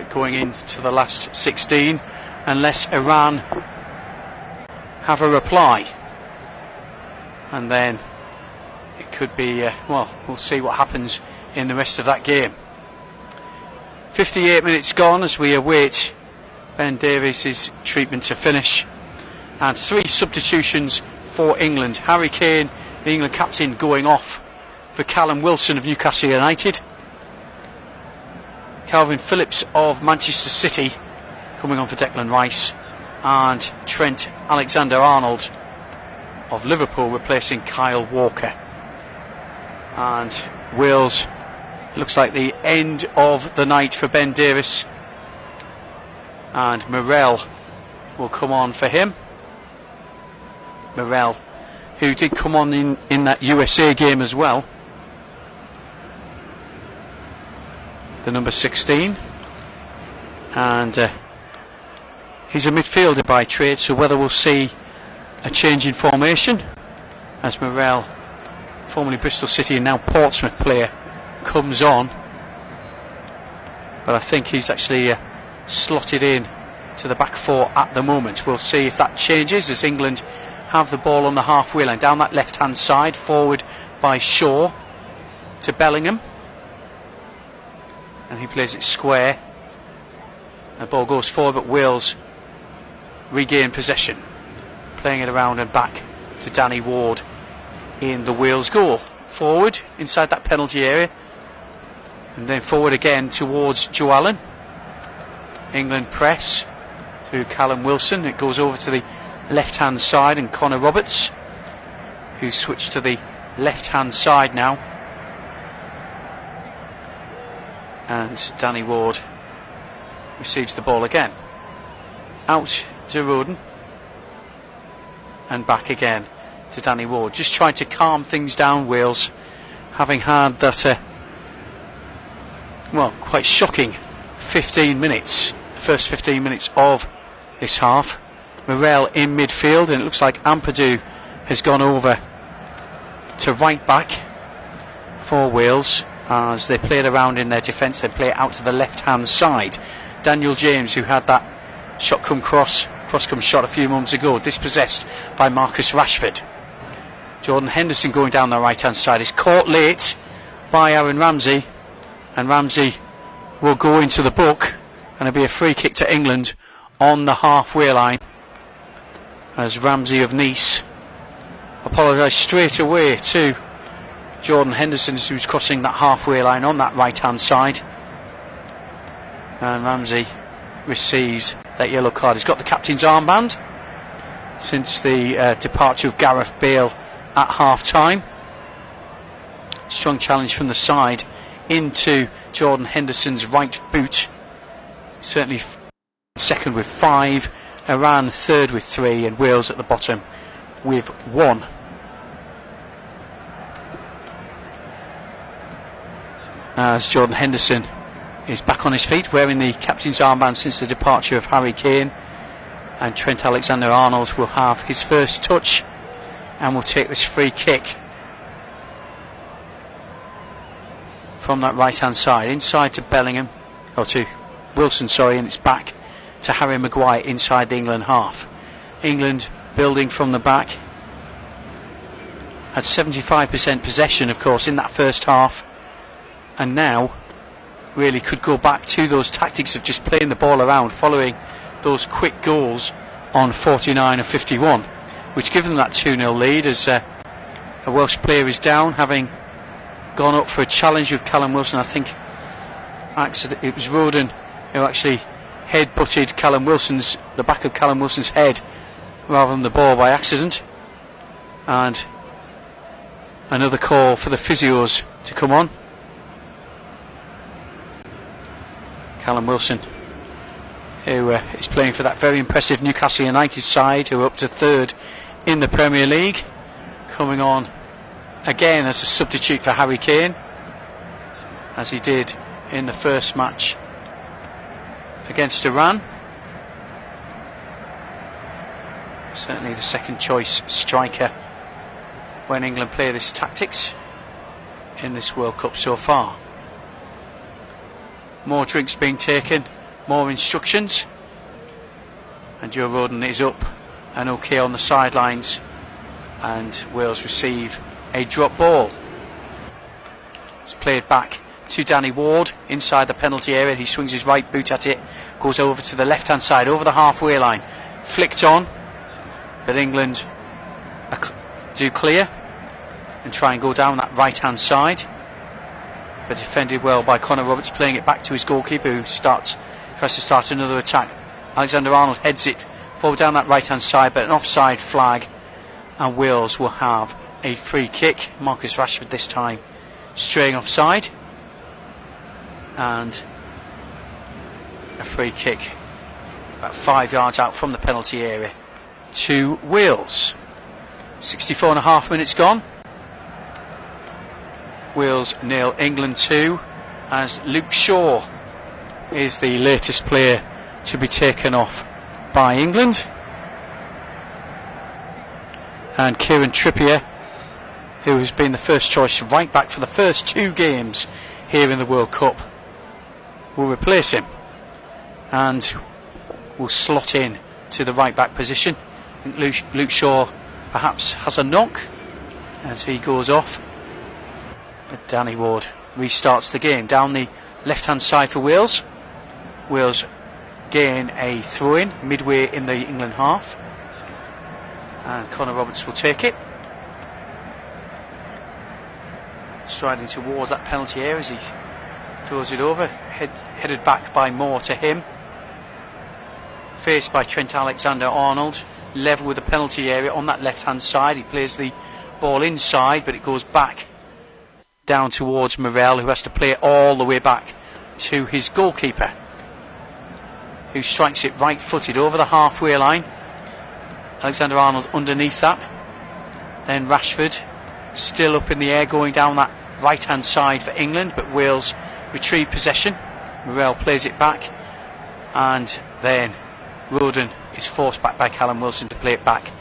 going into the last 16, unless Iran have a reply, and then it could be well, we'll see what happens in the rest of that game. 58 minutes gone as we await Ben Davies' treatment to finish, and 3 substitutions for England. Harry Kane, the England captain, going off for Callum Wilson of Newcastle United. Calvin Phillips of Manchester City coming on for Declan Rice, and Trent Alexander-Arnold of Liverpool replacing Kyle Walker. And Wales, it looks like the end of the night for Ben Davies, and Morel will come on for him. Morel, who did come on in that USA game as well. The number 16. And he's a midfielder by trade, so whether we'll see a change in formation as Morel, formerly Bristol City and now Portsmouth player, comes on. But I think he's actually slotted in to the back four at the moment. We'll see if that changes as England have the ball on the halfway line, down that left hand side, forward by Shaw to Bellingham, and he plays it square. The ball goes forward, but Wales regain possession, playing it around and back to Danny Ward in the Wales goal. Forward inside that penalty area, and then forward again towards Joe Allen. England press to Callum Wilson. It goes over to the left hand side, and Connor Roberts, who switched to the left hand side now, and Danny Ward receives the ball again. Out to Roden, and back again to Danny Ward. Just trying to calm things down, Wales, having had that well, quite shocking 15 minutes, first 15 minutes of this half. Morel in midfield, and it looks like Ampadu has gone over to right back for Wales as they play it around in their defence. They play it out to the left hand side. Daniel James, who had that shot come cross come shot a few moments ago, dispossessed by Marcus Rashford. Jordan Henderson going down the right hand side is caught late by Aaron Ramsey, and Ramsey will go into the book, and it'll be a free kick to England on the halfway line as Ramsey of Nice apologised straight away to Jordan Henderson as he was crossing that halfway line on that right hand side, and Ramsey receives that yellow card. He's got the captain's armband since the departure of Gareth Bale at half time. Strong challenge from the side into Jordan Henderson's right boot. Certainly second with 5, Iran third with 3, and Wales at the bottom with 1. As Jordan Henderson is back on his feet, wearing the captain's armband since the departure of Harry Kane, and Trent Alexander-Arnold will have his first touch and will take this free kick from that right hand side inside to Bellingham, or to Wilson, sorry, and it's back to Harry Maguire inside the England half. England building from the back, had 75% possession of course in that first half, and now really could go back to those tactics of just playing the ball around following those quick goals on 49 and 51, which give them that 2-0 lead as a Welsh player is down, having gone up for a challenge with Callum Wilson. I think it was Roden who actually head-butted the back of Callum Wilson's head rather than the ball by accident, and another call for the physios to come on. Callum Wilson, who is playing for that very impressive Newcastle United side, who are up to 3rd in the Premier League, coming on again as a substitute for Harry Kane, as he did in the first match against Iran. Certainly the second choice striker when England play this tactics in this World Cup so far. More drinks being taken, more instructions, and Joe Roden is up and okay on the sidelines, and Wales receive a drop ball. It's played back to Danny Ward inside the penalty area. He swings his right boot at it, goes over to the left hand side over the halfway line, flicked on, but England do clear and try and go down that right hand side, but defended well by Connor Roberts, playing it back to his goalkeeper, who tries to start another attack. Alexander-Arnold heads it forward down that right hand side, but an offside flag, and Wales will have a free kick. Marcus Rashford this time straying offside, and a free kick about 5 yards out from the penalty area to Wales. 64.5 minutes gone. Wales 0, England 2, as Luke Shaw is the latest player to be taken off by England. And Kieran Trippier, who has been the first choice right back for the first 2 games here in the World Cup, will replace him and will slot in to the right back position. I think Luke Shaw perhaps has a knock as he goes off, but Danny Ward restarts the game down the left hand side for Wales. Wales gain a throw in midway in the England half, and Connor Roberts will take it, striding towards that penalty area as he throws it over, headed back by Moore to him, faced by Trent Alexander-Arnold, level with the penalty area on that left hand side. He plays the ball inside, but it goes back down towards Morel, who has to play it all the way back to his goalkeeper, who strikes it right footed over the halfway line. Alexander-Arnold underneath that, then Rashford still up in the air going down that right hand side for England, but Wales retrieve possession. Morel plays it back, and then Roden is forced back by Callum Wilson to play it back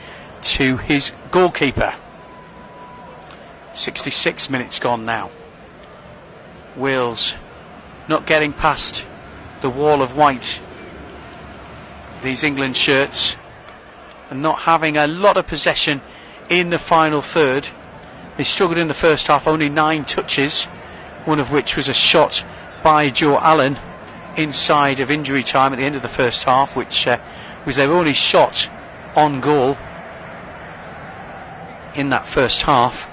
to his goalkeeper. 66 minutes gone now. Wales not getting past the wall of white, these England shirts, and not having a lot of possession in the final third. They struggled in the first half, only 9 touches, one of which was a shot by Joe Allen inside of injury time at the end of the first half, which was their only shot on goal in that first half.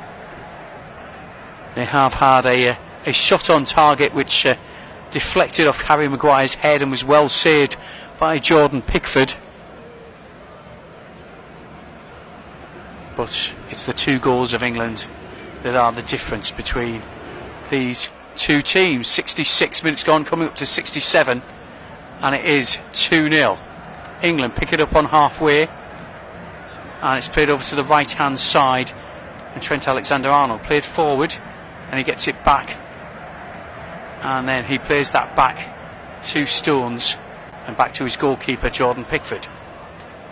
They have had a shot on target which deflected off Harry Maguire's head and was well saved by Jordan Pickford. But it's the 2 goals of England that are the difference between these 2 teams. 66 minutes gone, coming up to 67, and it is 2-0. England pick it up on halfway, and it's played over to the right hand side, and Trent Alexander-Arnold played forward, and he gets it back, and then he plays that back to Stones and back to his goalkeeper Jordan Pickford,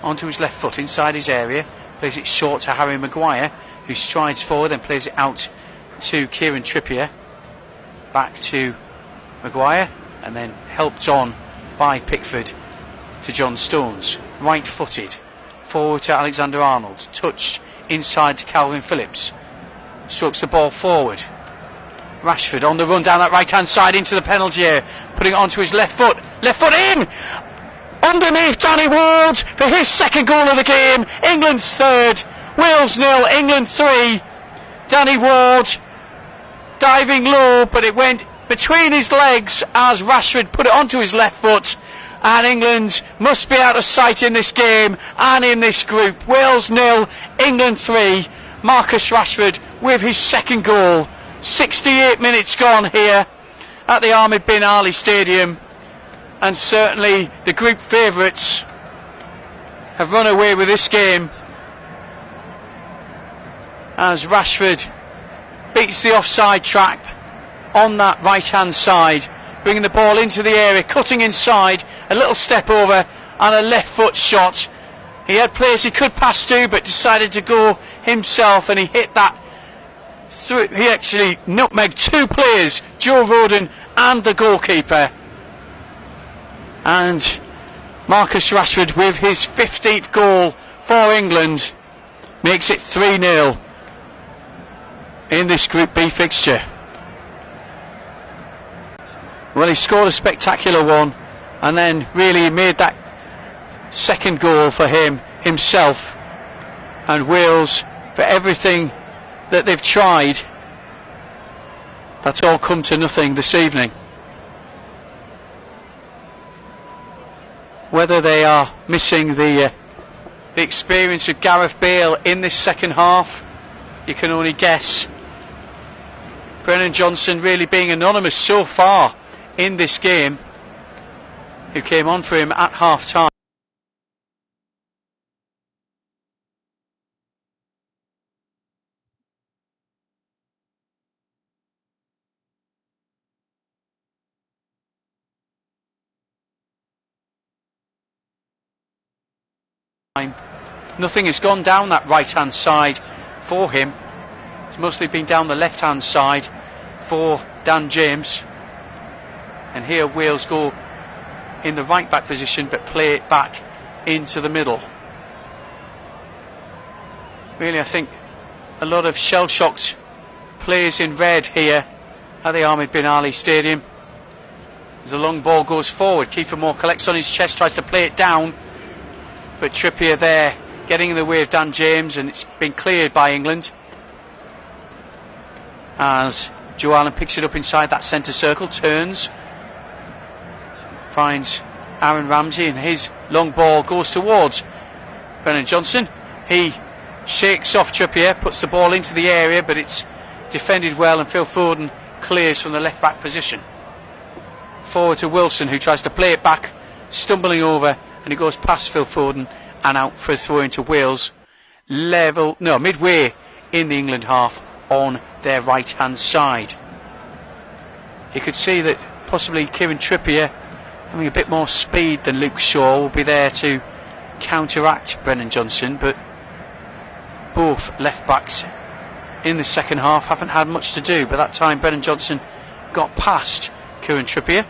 onto his left foot inside his area, plays it short to Harry Maguire, who strides forward and plays it out to Kieran Trippier, back to Maguire, and then helped on by Pickford to John Stones, right footed forward to Alexander-Arnold, touched inside to Calvin Phillips, strokes the ball forward. Rashford on the run down that right hand side into the penalty area, putting it onto his left foot in, underneath Danny Ward for his 2nd goal of the game. England's 3rd, Wales 0, England 3. Danny Ward diving low, but it went between his legs as Rashford put it onto his left foot, and England must be out of sight in this game and in this group. Wales 0, England 3. Marcus Rashford with his 2nd goal. 68 minutes gone here at the Ahmed Bin Ali Stadium, and certainly the group favourites have run away with this game as Rashford beats the offside trap on that right hand side, bringing the ball into the area, cutting inside, a little step over and a left foot shot. He had players he could pass to, but decided to go himself, and he hit that through. He actually nutmegged 2 players, Joe Roden and the goalkeeper. And Marcus Rashford, with his 15th goal for England, makes it 3-0 in this Group B fixture. Well, he scored a spectacular one, and then really made that 2nd goal for himself, and Wales, for everything that they've tried, that's all come to nothing this evening. Whether they are missing the experience of Gareth Bale in this second half, you can only guess. Brennan Johnson really being anonymous so far in this game, who came on for him at half time. Nothing has gone down that right-hand side for him. It's mostly been down the left-hand side for Dan James. And here Wales go in the right-back position, but play it back into the middle. Really, I think a lot of shell-shocked players in red here at the Ahmed Bin Ali Stadium. As the long ball goes forward, Kiefer Moore collects on his chest, tries to play it down, but Trippier there getting in the way of Dan James, and it's been cleared by England as Joe Allen picks it up inside that centre circle, turns, finds Aaron Ramsey, and his long ball goes towards Brennan Johnson. He shakes off Trippier, puts the ball into the area, but it's defended well, and Phil Foden clears from the left back position. Forward to Wilson, who tries to play it back, stumbling over, and he goes past Phil Foden and out for a throw into Wales, midway in the England half on their right hand side. You could see that possibly Kieran Trippier, having a bit more speed than Luke Shaw, will be there to counteract Brennan Johnson, but both left backs in the second half haven't had much to do. But that time Brennan Johnson got past Kieran Trippier,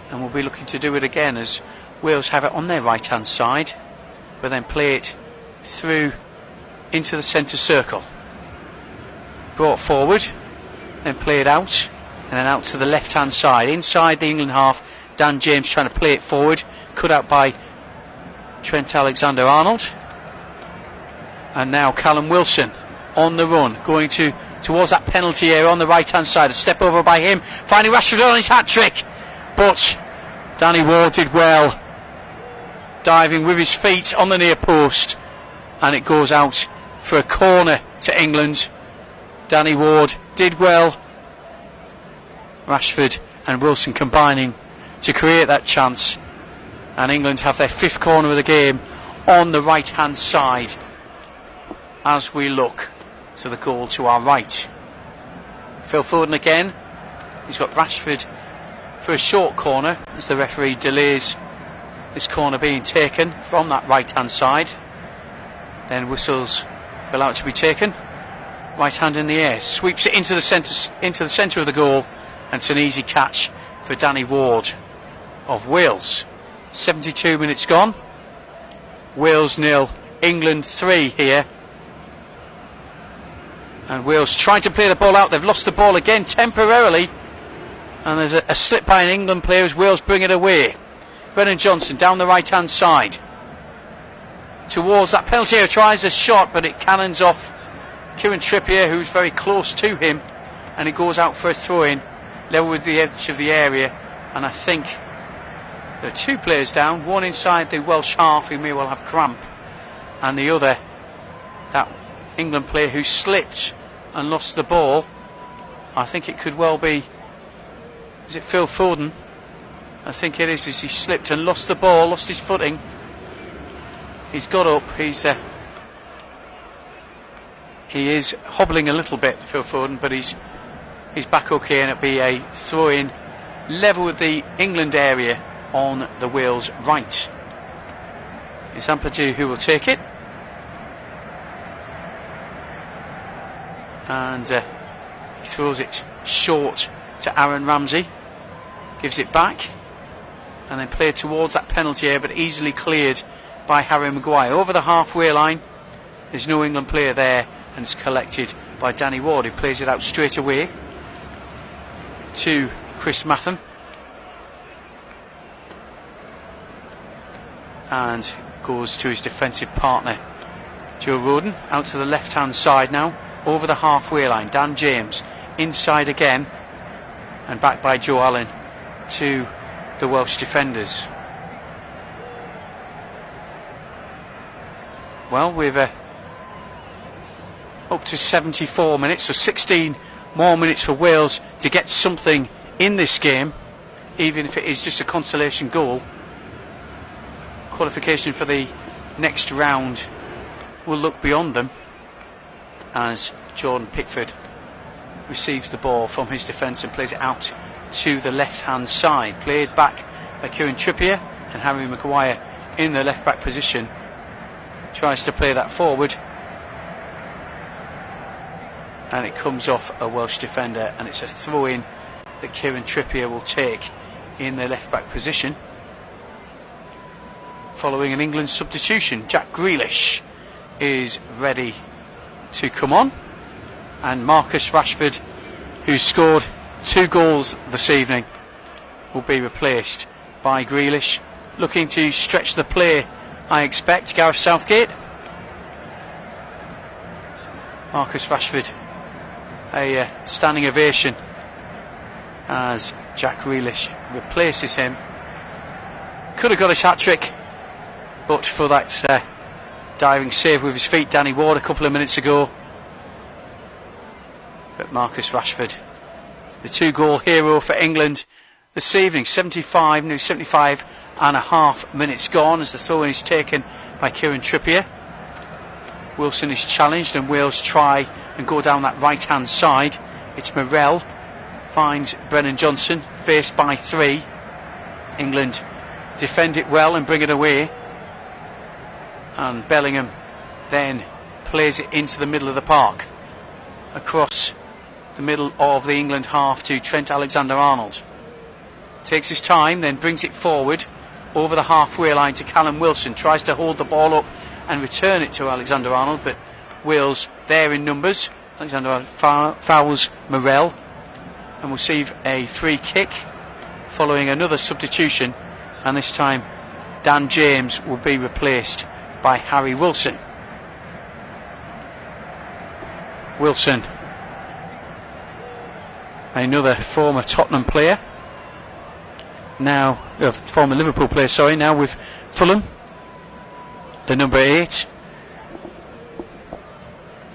and will be looking to do it again as Wales have it on their right hand side, but then play it through into the centre circle. Brought forward, then play it out, and then out to the left hand side. Inside the England half, Dan James trying to play it forward, cut out by Trent Alexander-Arnold. And now Callum Wilson on the run, going towards that penalty area on the right hand side. A step over by him, finding Rashford on his hat-trick, but Danny Ward did well, diving with his feet on the near post, and it goes out for a corner to England. Danny Ward did well, Rashford and Wilson combining to create that chance, and England have their fifth corner of the game on the right hand side as we look to the goal to our right. Phil Foden again, he's got Rashford for a short corner as the referee delays this corner being taken from that right hand side. Then whistles for allow it to be taken. Right hand in the air, sweeps it into the centre of the goal, and it's an easy catch for Danny Ward of Wales. 72 minutes gone. Wales 0, England 3 here. And Wales trying to play the ball out. They've lost the ball again temporarily, and there's a slip by an England player as Wales bring it away. Brennan Johnson down the right hand side towards that penalty area, tries a shot, but it cannons off Kieran Trippier, who's very close to him, and it goes out for a throw-in level with the edge of the area. And I think there are two players down, one inside the Welsh half who may well have cramp, and the other, that England player who slipped and lost the ball. I think it could well be, is it Phil Foden? I think it is, as he slipped and lost the ball, lost his footing. He's got up, he is hobbling a little bit, Phil Foden, but he's back okay, and it'll be a throw-in level with the England area on the Wales right. It's Ampadu who will take it, and he throws it short to Aaron Ramsey, gives it back, and then played towards that penalty area, but easily cleared by Harry Maguire over the halfway line. There's no England player there, and it's collected by Danny Ward, who plays it out straight away to Chris Matham, and goes to his defensive partner Joe Rodon. Out to the left hand side now, over the halfway line. Dan James inside again, and back by Joe Allen to the Welsh defenders. Well, we've up to 74 minutes, so 16 more minutes for Wales to get something in this game, even if it is just a consolation goal. Qualification for the next round will look beyond them, as Jordan Pickford receives the ball from his defence and plays it out to the left hand side, played back by Kieran Trippier, and Harry Maguire in the left back position, tries to play that forward, and it comes off a Welsh defender, and it's a throw in that Kieran Trippier will take in the left back position following an England substitution. Jack Grealish is ready to come on, and Marcus Rashford, who scored 2 goals this evening, will be replaced by Grealish, looking to stretch the play, I expect, Gareth Southgate. Marcus Rashford, a standing ovation as Jack Grealish replaces him. Could have got his hat-trick, but for that diving save with his feet, Danny Ward, a couple of minutes ago. But Marcus Rashford, the 2-goal hero for England this evening. 75 and a half minutes gone as the throw-in is taken by Kieran Trippier. Wilson is challenged, and Wales try and go down that right-hand side. It's Morel, finds Brennan Johnson, faced by 3. England defend it well and bring it away, and Bellingham then plays it into the middle of the park, across the middle of the England half to Trent Alexander-Arnold. Takes his time, then brings it forward over the halfway line to Callum Wilson, tries to hold the ball up and return it to Alexander-Arnold, but Wales there in numbers. Alexander fouls Morel and will receive a free kick following another substitution, and this time Dan James will be replaced by Harry Wilson. Wilson, another former Tottenham player, now former Liverpool player, sorry, now with Fulham, the number 8.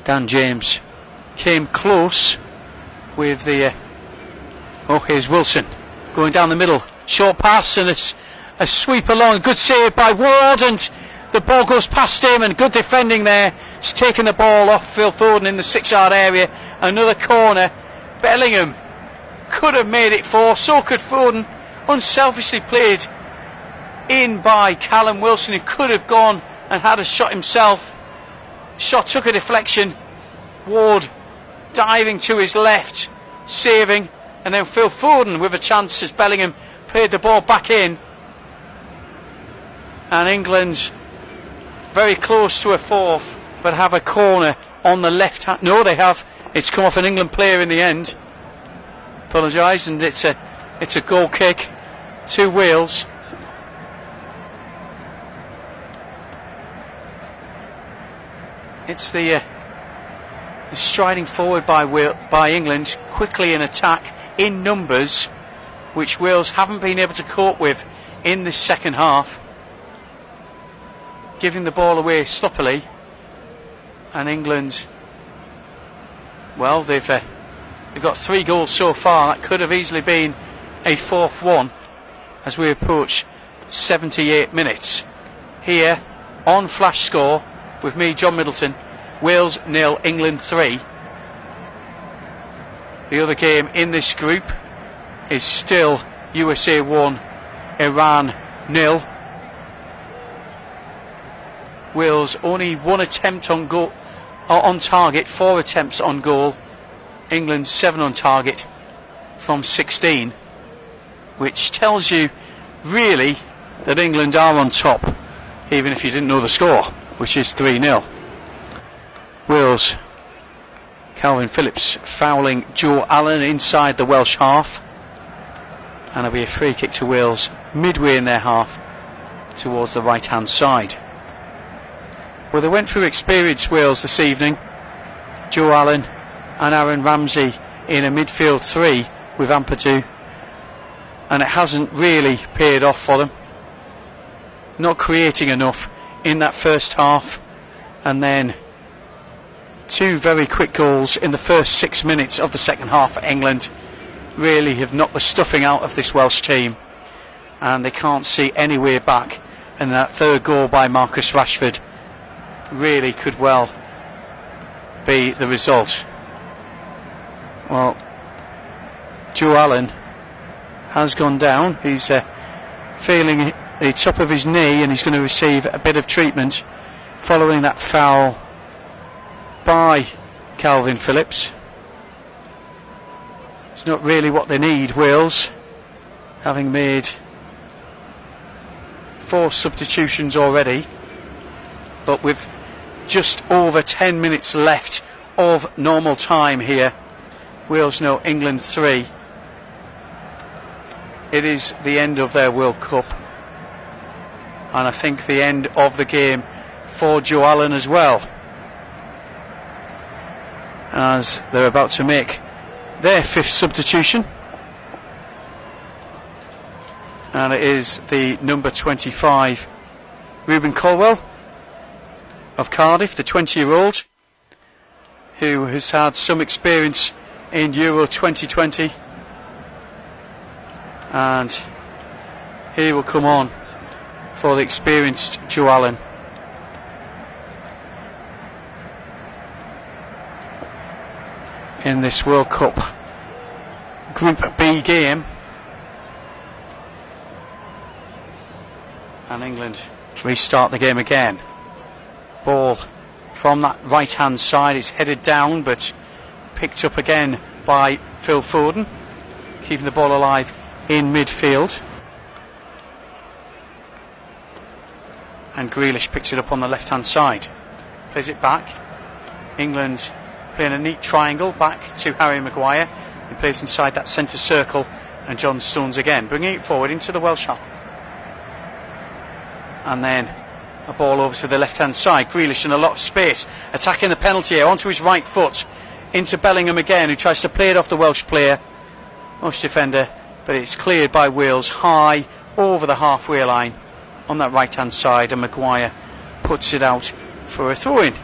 Dan James came close with the here's Wilson going down the middle, short pass and a sweep along, a good save by Ward, and the ball goes past him, and good defending there. He's taken the ball off Phil Foden in the 6-yard area. Another corner. Bellingham could have made it 4, so could Foden. Unselfishly played in by Callum Wilson, who could have gone and had a shot himself. Shot took a deflection. Ward diving to his left, saving, and then Phil Foden with a chance as Bellingham played the ball back in. And England very close to a 4th, but have a corner on the left hand. No, they have. It's come off an England player in the end. Apologise, and it's a goal kick to Wales. It's the striding forward by England, quickly in attack, in numbers, which Wales haven't been able to cope with in this second half. Giving the ball away sloppily, and England, well, they've got 3 goals so far. That could have easily been a 4th one as we approach 78 minutes. Here on Flash Score with me, John Middleton. Wales 0, England 3. The other game in this group is still USA 1, Iran 0. Wales only 1 attempt on goal, on target, 4 attempts on goal. England 7 on target from 16, which tells you really that England are on top, even if you didn't know the score, which is 3-0. Wales, Calvin Phillips fouling Joe Allen inside the Welsh half, and it'll be a free kick to Wales midway in their half towards the right hand side. Well, they went through experienced Wales this evening. Joe Allen and Aaron Ramsey in a midfield 3 with Ampadu, and it hasn't really paid off for them. Not creating enough in that first half, and then 2 very quick goals in the first 6 minutes of the second half for England really have knocked the stuffing out of this Welsh team, and they can't see any way back, and that 3rd goal by Marcus Rashford really could well be the result. Well, Joe Allen has gone down. He's feeling the top of his knee, and he's going to receive a bit of treatment following that foul by Calvin Phillips. It's not really what they need, Wales, having made 4 substitutions already, but with just over 10 minutes left of normal time here. Wales 0, England 3. It is the end of their World Cup, and I think the end of the game for Joe Allen as well, as they're about to make their 5th substitution, and it is the number 25 Ruben Colwell of Cardiff, the 20-year-old who has had some experience in Euro 2020, and he will come on for the experienced Joe Allen. In this World Cup Group B game, and England restart the game again. Ball from that right hand side is headed down, but picked up again by Phil Foden, keeping the ball alive in midfield, and Grealish picks it up on the left hand side, plays it back. England playing a neat triangle back to Harry Maguire. He plays inside that centre circle, and John Stones again bringing it forward into the Welsh half, and then a ball over to the left hand side. Grealish in a lot of space, attacking the penalty area onto his right foot, into Bellingham again, who tries to play it off the Welsh player, Welsh defender, but it's cleared by Wales high over the halfway line on that right hand side, and Maguire puts it out for a throw-in.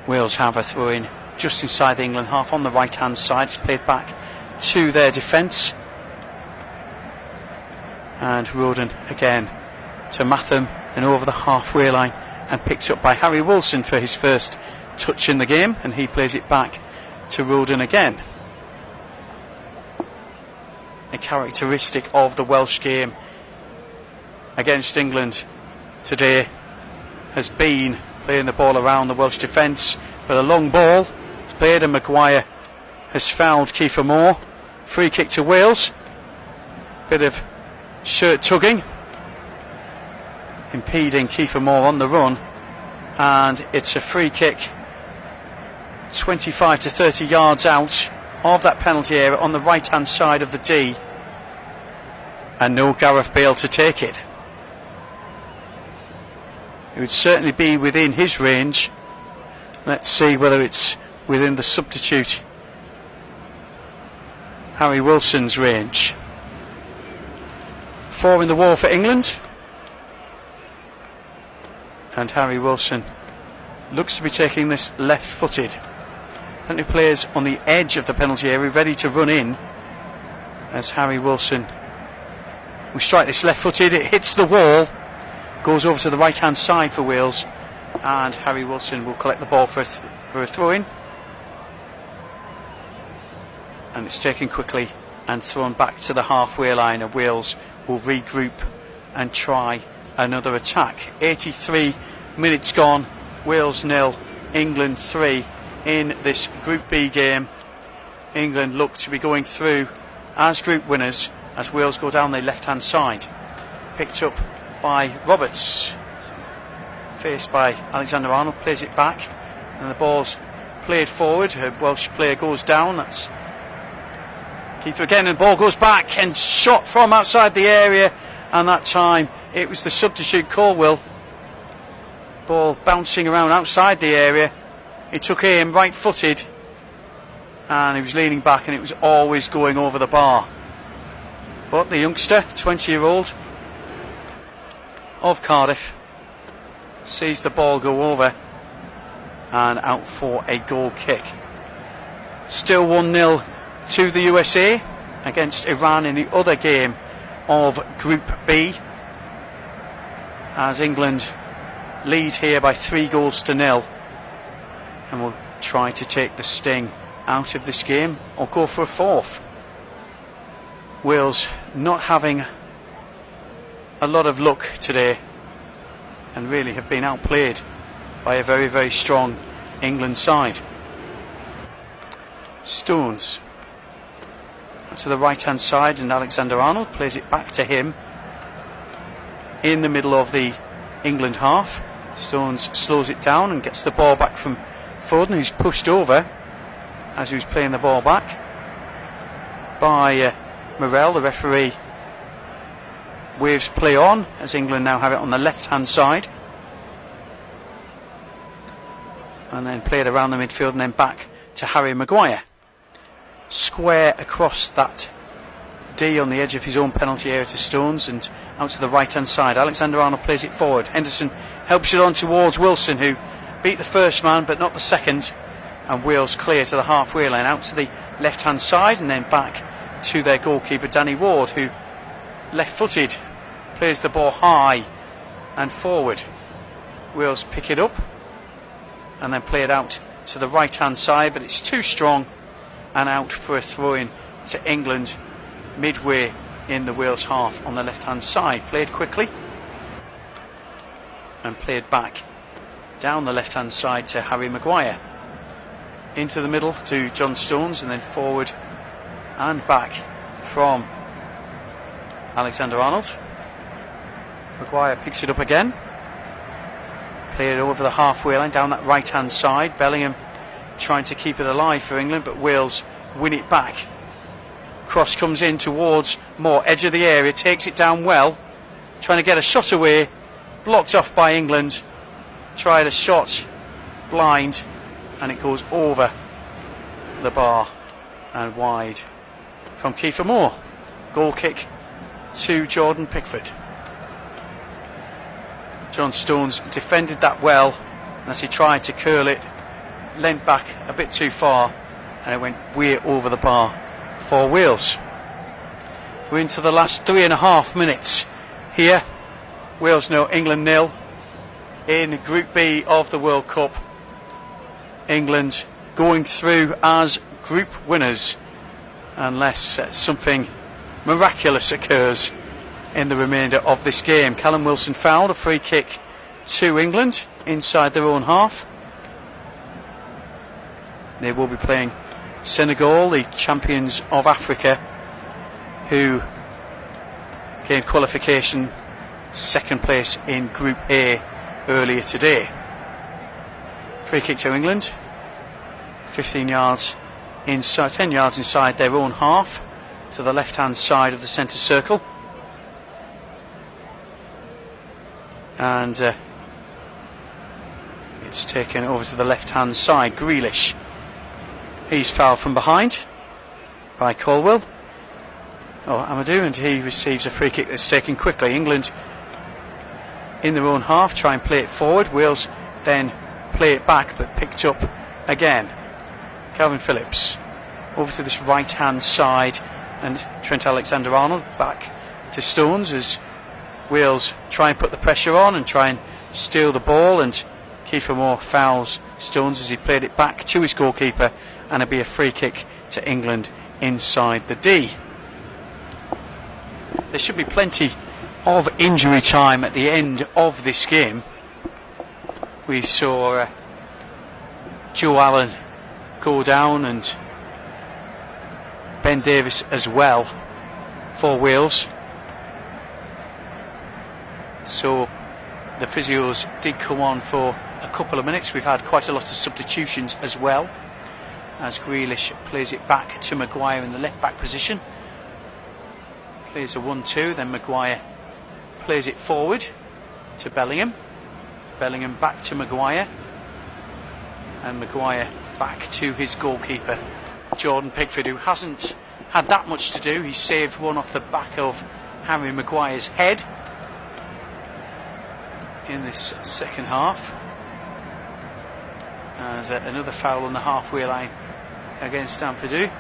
Wales have a throw-in just inside the England half on the right hand side. It's played back to their defence, and Roden again to Matham and over the halfway line, and picked up by Harry Wilson for his first touch in the game, and he plays it back to Roden again. A characteristic of the Welsh game against England today has been playing the ball around the Welsh defence, but a long ball is played, and Maguire has fouled Kiefer Moore. Free kick to Wales. Bit of shirt tugging impeding Kiefer Moore on the run, and it's a free kick 25 to 30 yards out of that penalty area on the right hand side of the D, and no Gareth Bale to take it. It would certainly be within his range. Let's see whether it's within the substitute Harry Wilson's range. 4 in the wall for England, and Harry Wilson looks to be taking this left-footed. Plenty of players on the edge of the penalty area ready to run in, as Harry Wilson will strike this left-footed. It hits the wall, goes over to the right hand side for Wales, and Harry Wilson will collect the ball for a throw-in, and it's taken quickly and thrown back to the halfway line, and Wales will regroup and try another attack. 83 minutes gone, Wales 0, England 3 in this Group B game. England look to be going through as group winners, as Wales go down the left hand side. Picked up by Roberts, faced by Alexander Arnold, plays it back, and the ball's played forward. A Welsh player goes down, that's Keith again, and the ball goes back and shot from outside the area, and that time it was the substitute Colwell. Ball bouncing around outside the area. He took aim right footed, and he was leaning back, and it was always going over the bar. But the youngster, 20-year-old of Cardiff, sees the ball go over and out for a goal kick. Still 1-0 to the USA against Iran in the other game of Group B, as England lead here by 3-0, and will try to take the sting out of this game or go for a fourth. Wales not having a lot of luck today and really have been outplayed by a very, very strong England side. Stones to the right hand side, and Alexander-Arnold plays it back to him in the middle of the England half. Stones slows it down and gets the ball back from Foden, who's pushed over as he was playing the ball back by Morel. The referee waves play on as England now have it on the left hand side, and then played around the midfield and then back to Harry Maguire. Square across that D on the edge of his own penalty area to Stones and out to the right hand side. Alexander-Arnold plays it forward. Henderson helps it on towards Wilson, who beat the first man but not the second, and Wales clear to the halfway line, out to the left hand side and then back to their goalkeeper Danny Ward, who left footed plays the ball high and forward. Wales pick it up and then play it out to the right hand side, but it's too strong and out for a throw-in to England midway in the Wales half on the left hand side. Played quickly and played back down the left hand side to Harry Maguire, into the middle to John Stones, and then forward and back from Alexander-Arnold. Maguire picks it up again, played it over the halfway line down that right hand side. Bellingham trying to keep it alive for England, but Wales win it back. Cross comes in towards Moore, edge of the area, takes it down well, trying to get a shot away, blocked off by England. Tried a shot blind and it goes over the bar and wide from Kiefer Moore. Goal kick to Jordan Pickford. John Stones defended that well as he tried to curl it, leant back a bit too far and it went way over the bar for Wales. We're into the last 3.5 minutes here. Wales 0, England 0 in Group B of the World Cup. England going through as group winners unless something miraculous occurs in the remainder of this game. Callum Wilson fouled, a free kick to England inside their own half. They will be playing Senegal, the champions of Africa, who gained qualification second place in Group A earlier today. Free kick to England, 15 yards inside, 10 yards inside their own half, to the left hand side of the centre circle. And it's taken over to the left hand side. Grealish, he's fouled from behind by Colwell, Amadou, and he receives a free kick that's taken quickly. England in their own half try and play it forward. Wales then play it back, but picked up again. Calvin Phillips over to this right hand side, and Trent Alexander-Arnold back to Stones as Wales try and put the pressure on and try and steal the ball, and Kiefer Moore fouls Stones as he played it back to his goalkeeper, and it'll be a free kick to England inside the D. There should be plenty of injury time at the end of this game. We saw Joe Allen go down and Ben Davies as well for Wales. So the physios did come on for a couple of minutes. We've had quite a lot of substitutions as well, as Grealish plays it back to Maguire in the left back position. Plays a 1-2, then Maguire plays it forward to Bellingham. Bellingham back to Maguire, and Maguire back to his goalkeeper Jordan Pickford, who hasn't had that much to do. He saved one off the back of Harry Maguire's head in this second half. There's another foul on the halfway line against Ampadu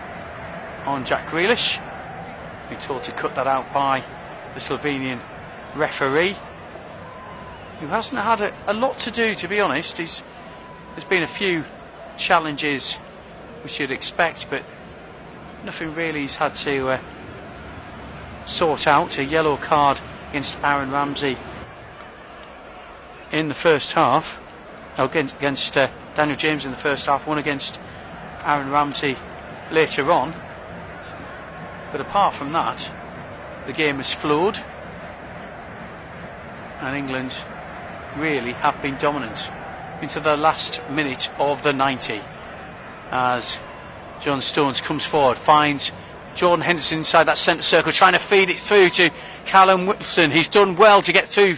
on Jack Grealish. Been told to cut that out by the Slovenian referee, who hasn't had a lot to do, to be honest. There's been a few challenges which you'd expect, but nothing really he's had to sort out. A yellow card against Aaron Ramsey in the first half, against Daniel James in the first half, one against Aaron Ramsey later on. But apart from that, the game has flowed, and England really have been dominant into the last minute of the 90, as John Stones comes forward, finds Jordan Henderson inside that centre circle, trying to feed it through to Callum Wilson. He's done well to get through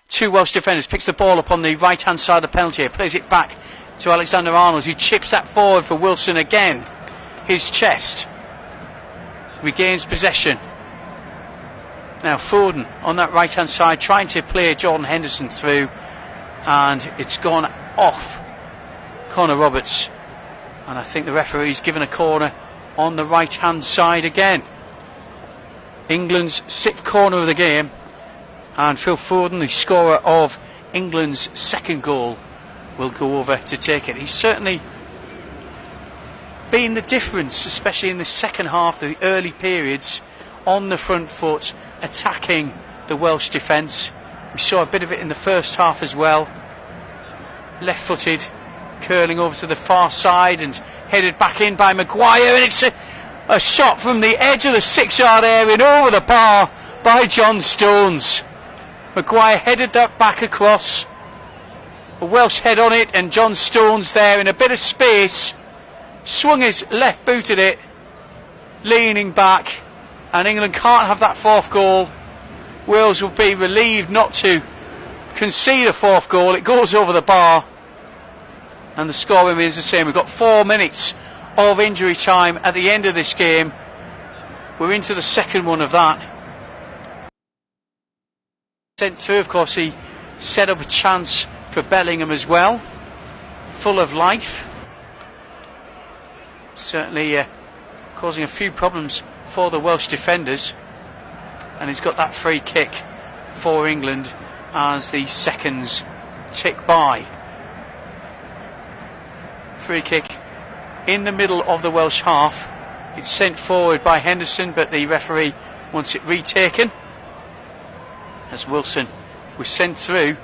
two Welsh defenders, picks the ball up on the right hand side of the penalty area, plays it back to Alexander Arnold, who chips that forward for Wilson again. His chest regains possession. Now Foden on that right hand side, trying to play Jordan Henderson through, and it's gone off Connor Roberts, and I think the referee's given a corner on the right hand side again. England's 6th corner of the game, and Phil Foden, the scorer of England's 2nd goal, will go over to take it. He's certainly been the difference, especially in the second half, the early periods, on the front foot, attacking the Welsh defence. We saw a bit of it in the first half as well. Left-footed, curling over to the far side and headed back in by Maguire, and it's a shot from the edge of the 6-yard area and over the bar by John Stones. Maguire headed that back across, a Welsh head on it, and John Stones there in a bit of space swung his left boot at it, leaning back, and England can't have that 4th goal. Wales will be relieved not to concede a 4th goal. It goes over the bar, and the score remains the same. We've got 4 minutes of injury time at the end of this game. We're into the second one of that. Sent through, of course, he set up a chance for Bellingham as well, full of life, certainly causing a few problems for the Welsh defenders, and he's got that free kick for England as the seconds tick by. Free kick in the middle of the Welsh half. It's sent forward by Henderson, but the referee wants it retaken, as Wilson was sent through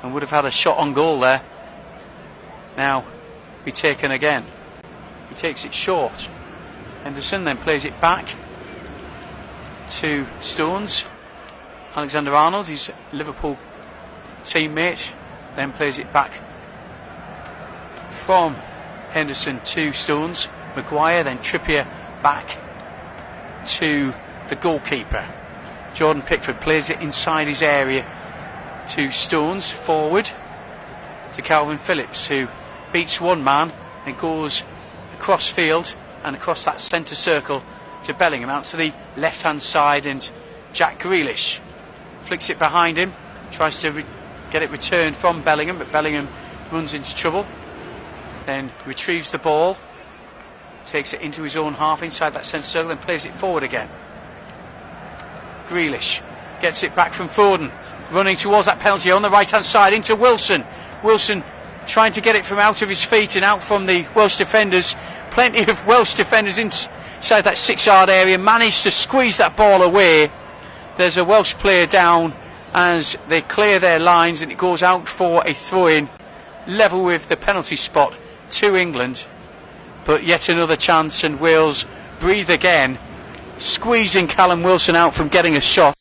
and would have had a shot on goal there. Now be taken again. He takes it short. Henderson then plays it back to Stones. Alexander Arnold, his Liverpool teammate, then plays it back from Henderson to Stones. Maguire, then Trippier back to the goalkeeper. Jordan Pickford plays it inside his area to Stones, forward to Calvin Phillips, who beats one man and goes across field and across that centre circle to Bellingham, out to the left hand side, and Jack Grealish flicks it behind him, tries to get it returned from Bellingham, but Bellingham runs into trouble, then retrieves the ball, takes it into his own half inside that centre circle, and plays it forward again. Grealish gets it back from Foden, running towards that penalty on the right hand side into Wilson. Wilson trying to get it from out of his feet and out from the Welsh defenders. Plenty of Welsh defenders inside that 6-yard area, managed to squeeze that ball away. There's a Welsh player down as they clear their lines, and it goes out for a throw-in, level with the penalty spot to England. But yet another chance, and Wales breathe again, squeezing Callum Wilson out from getting a shot.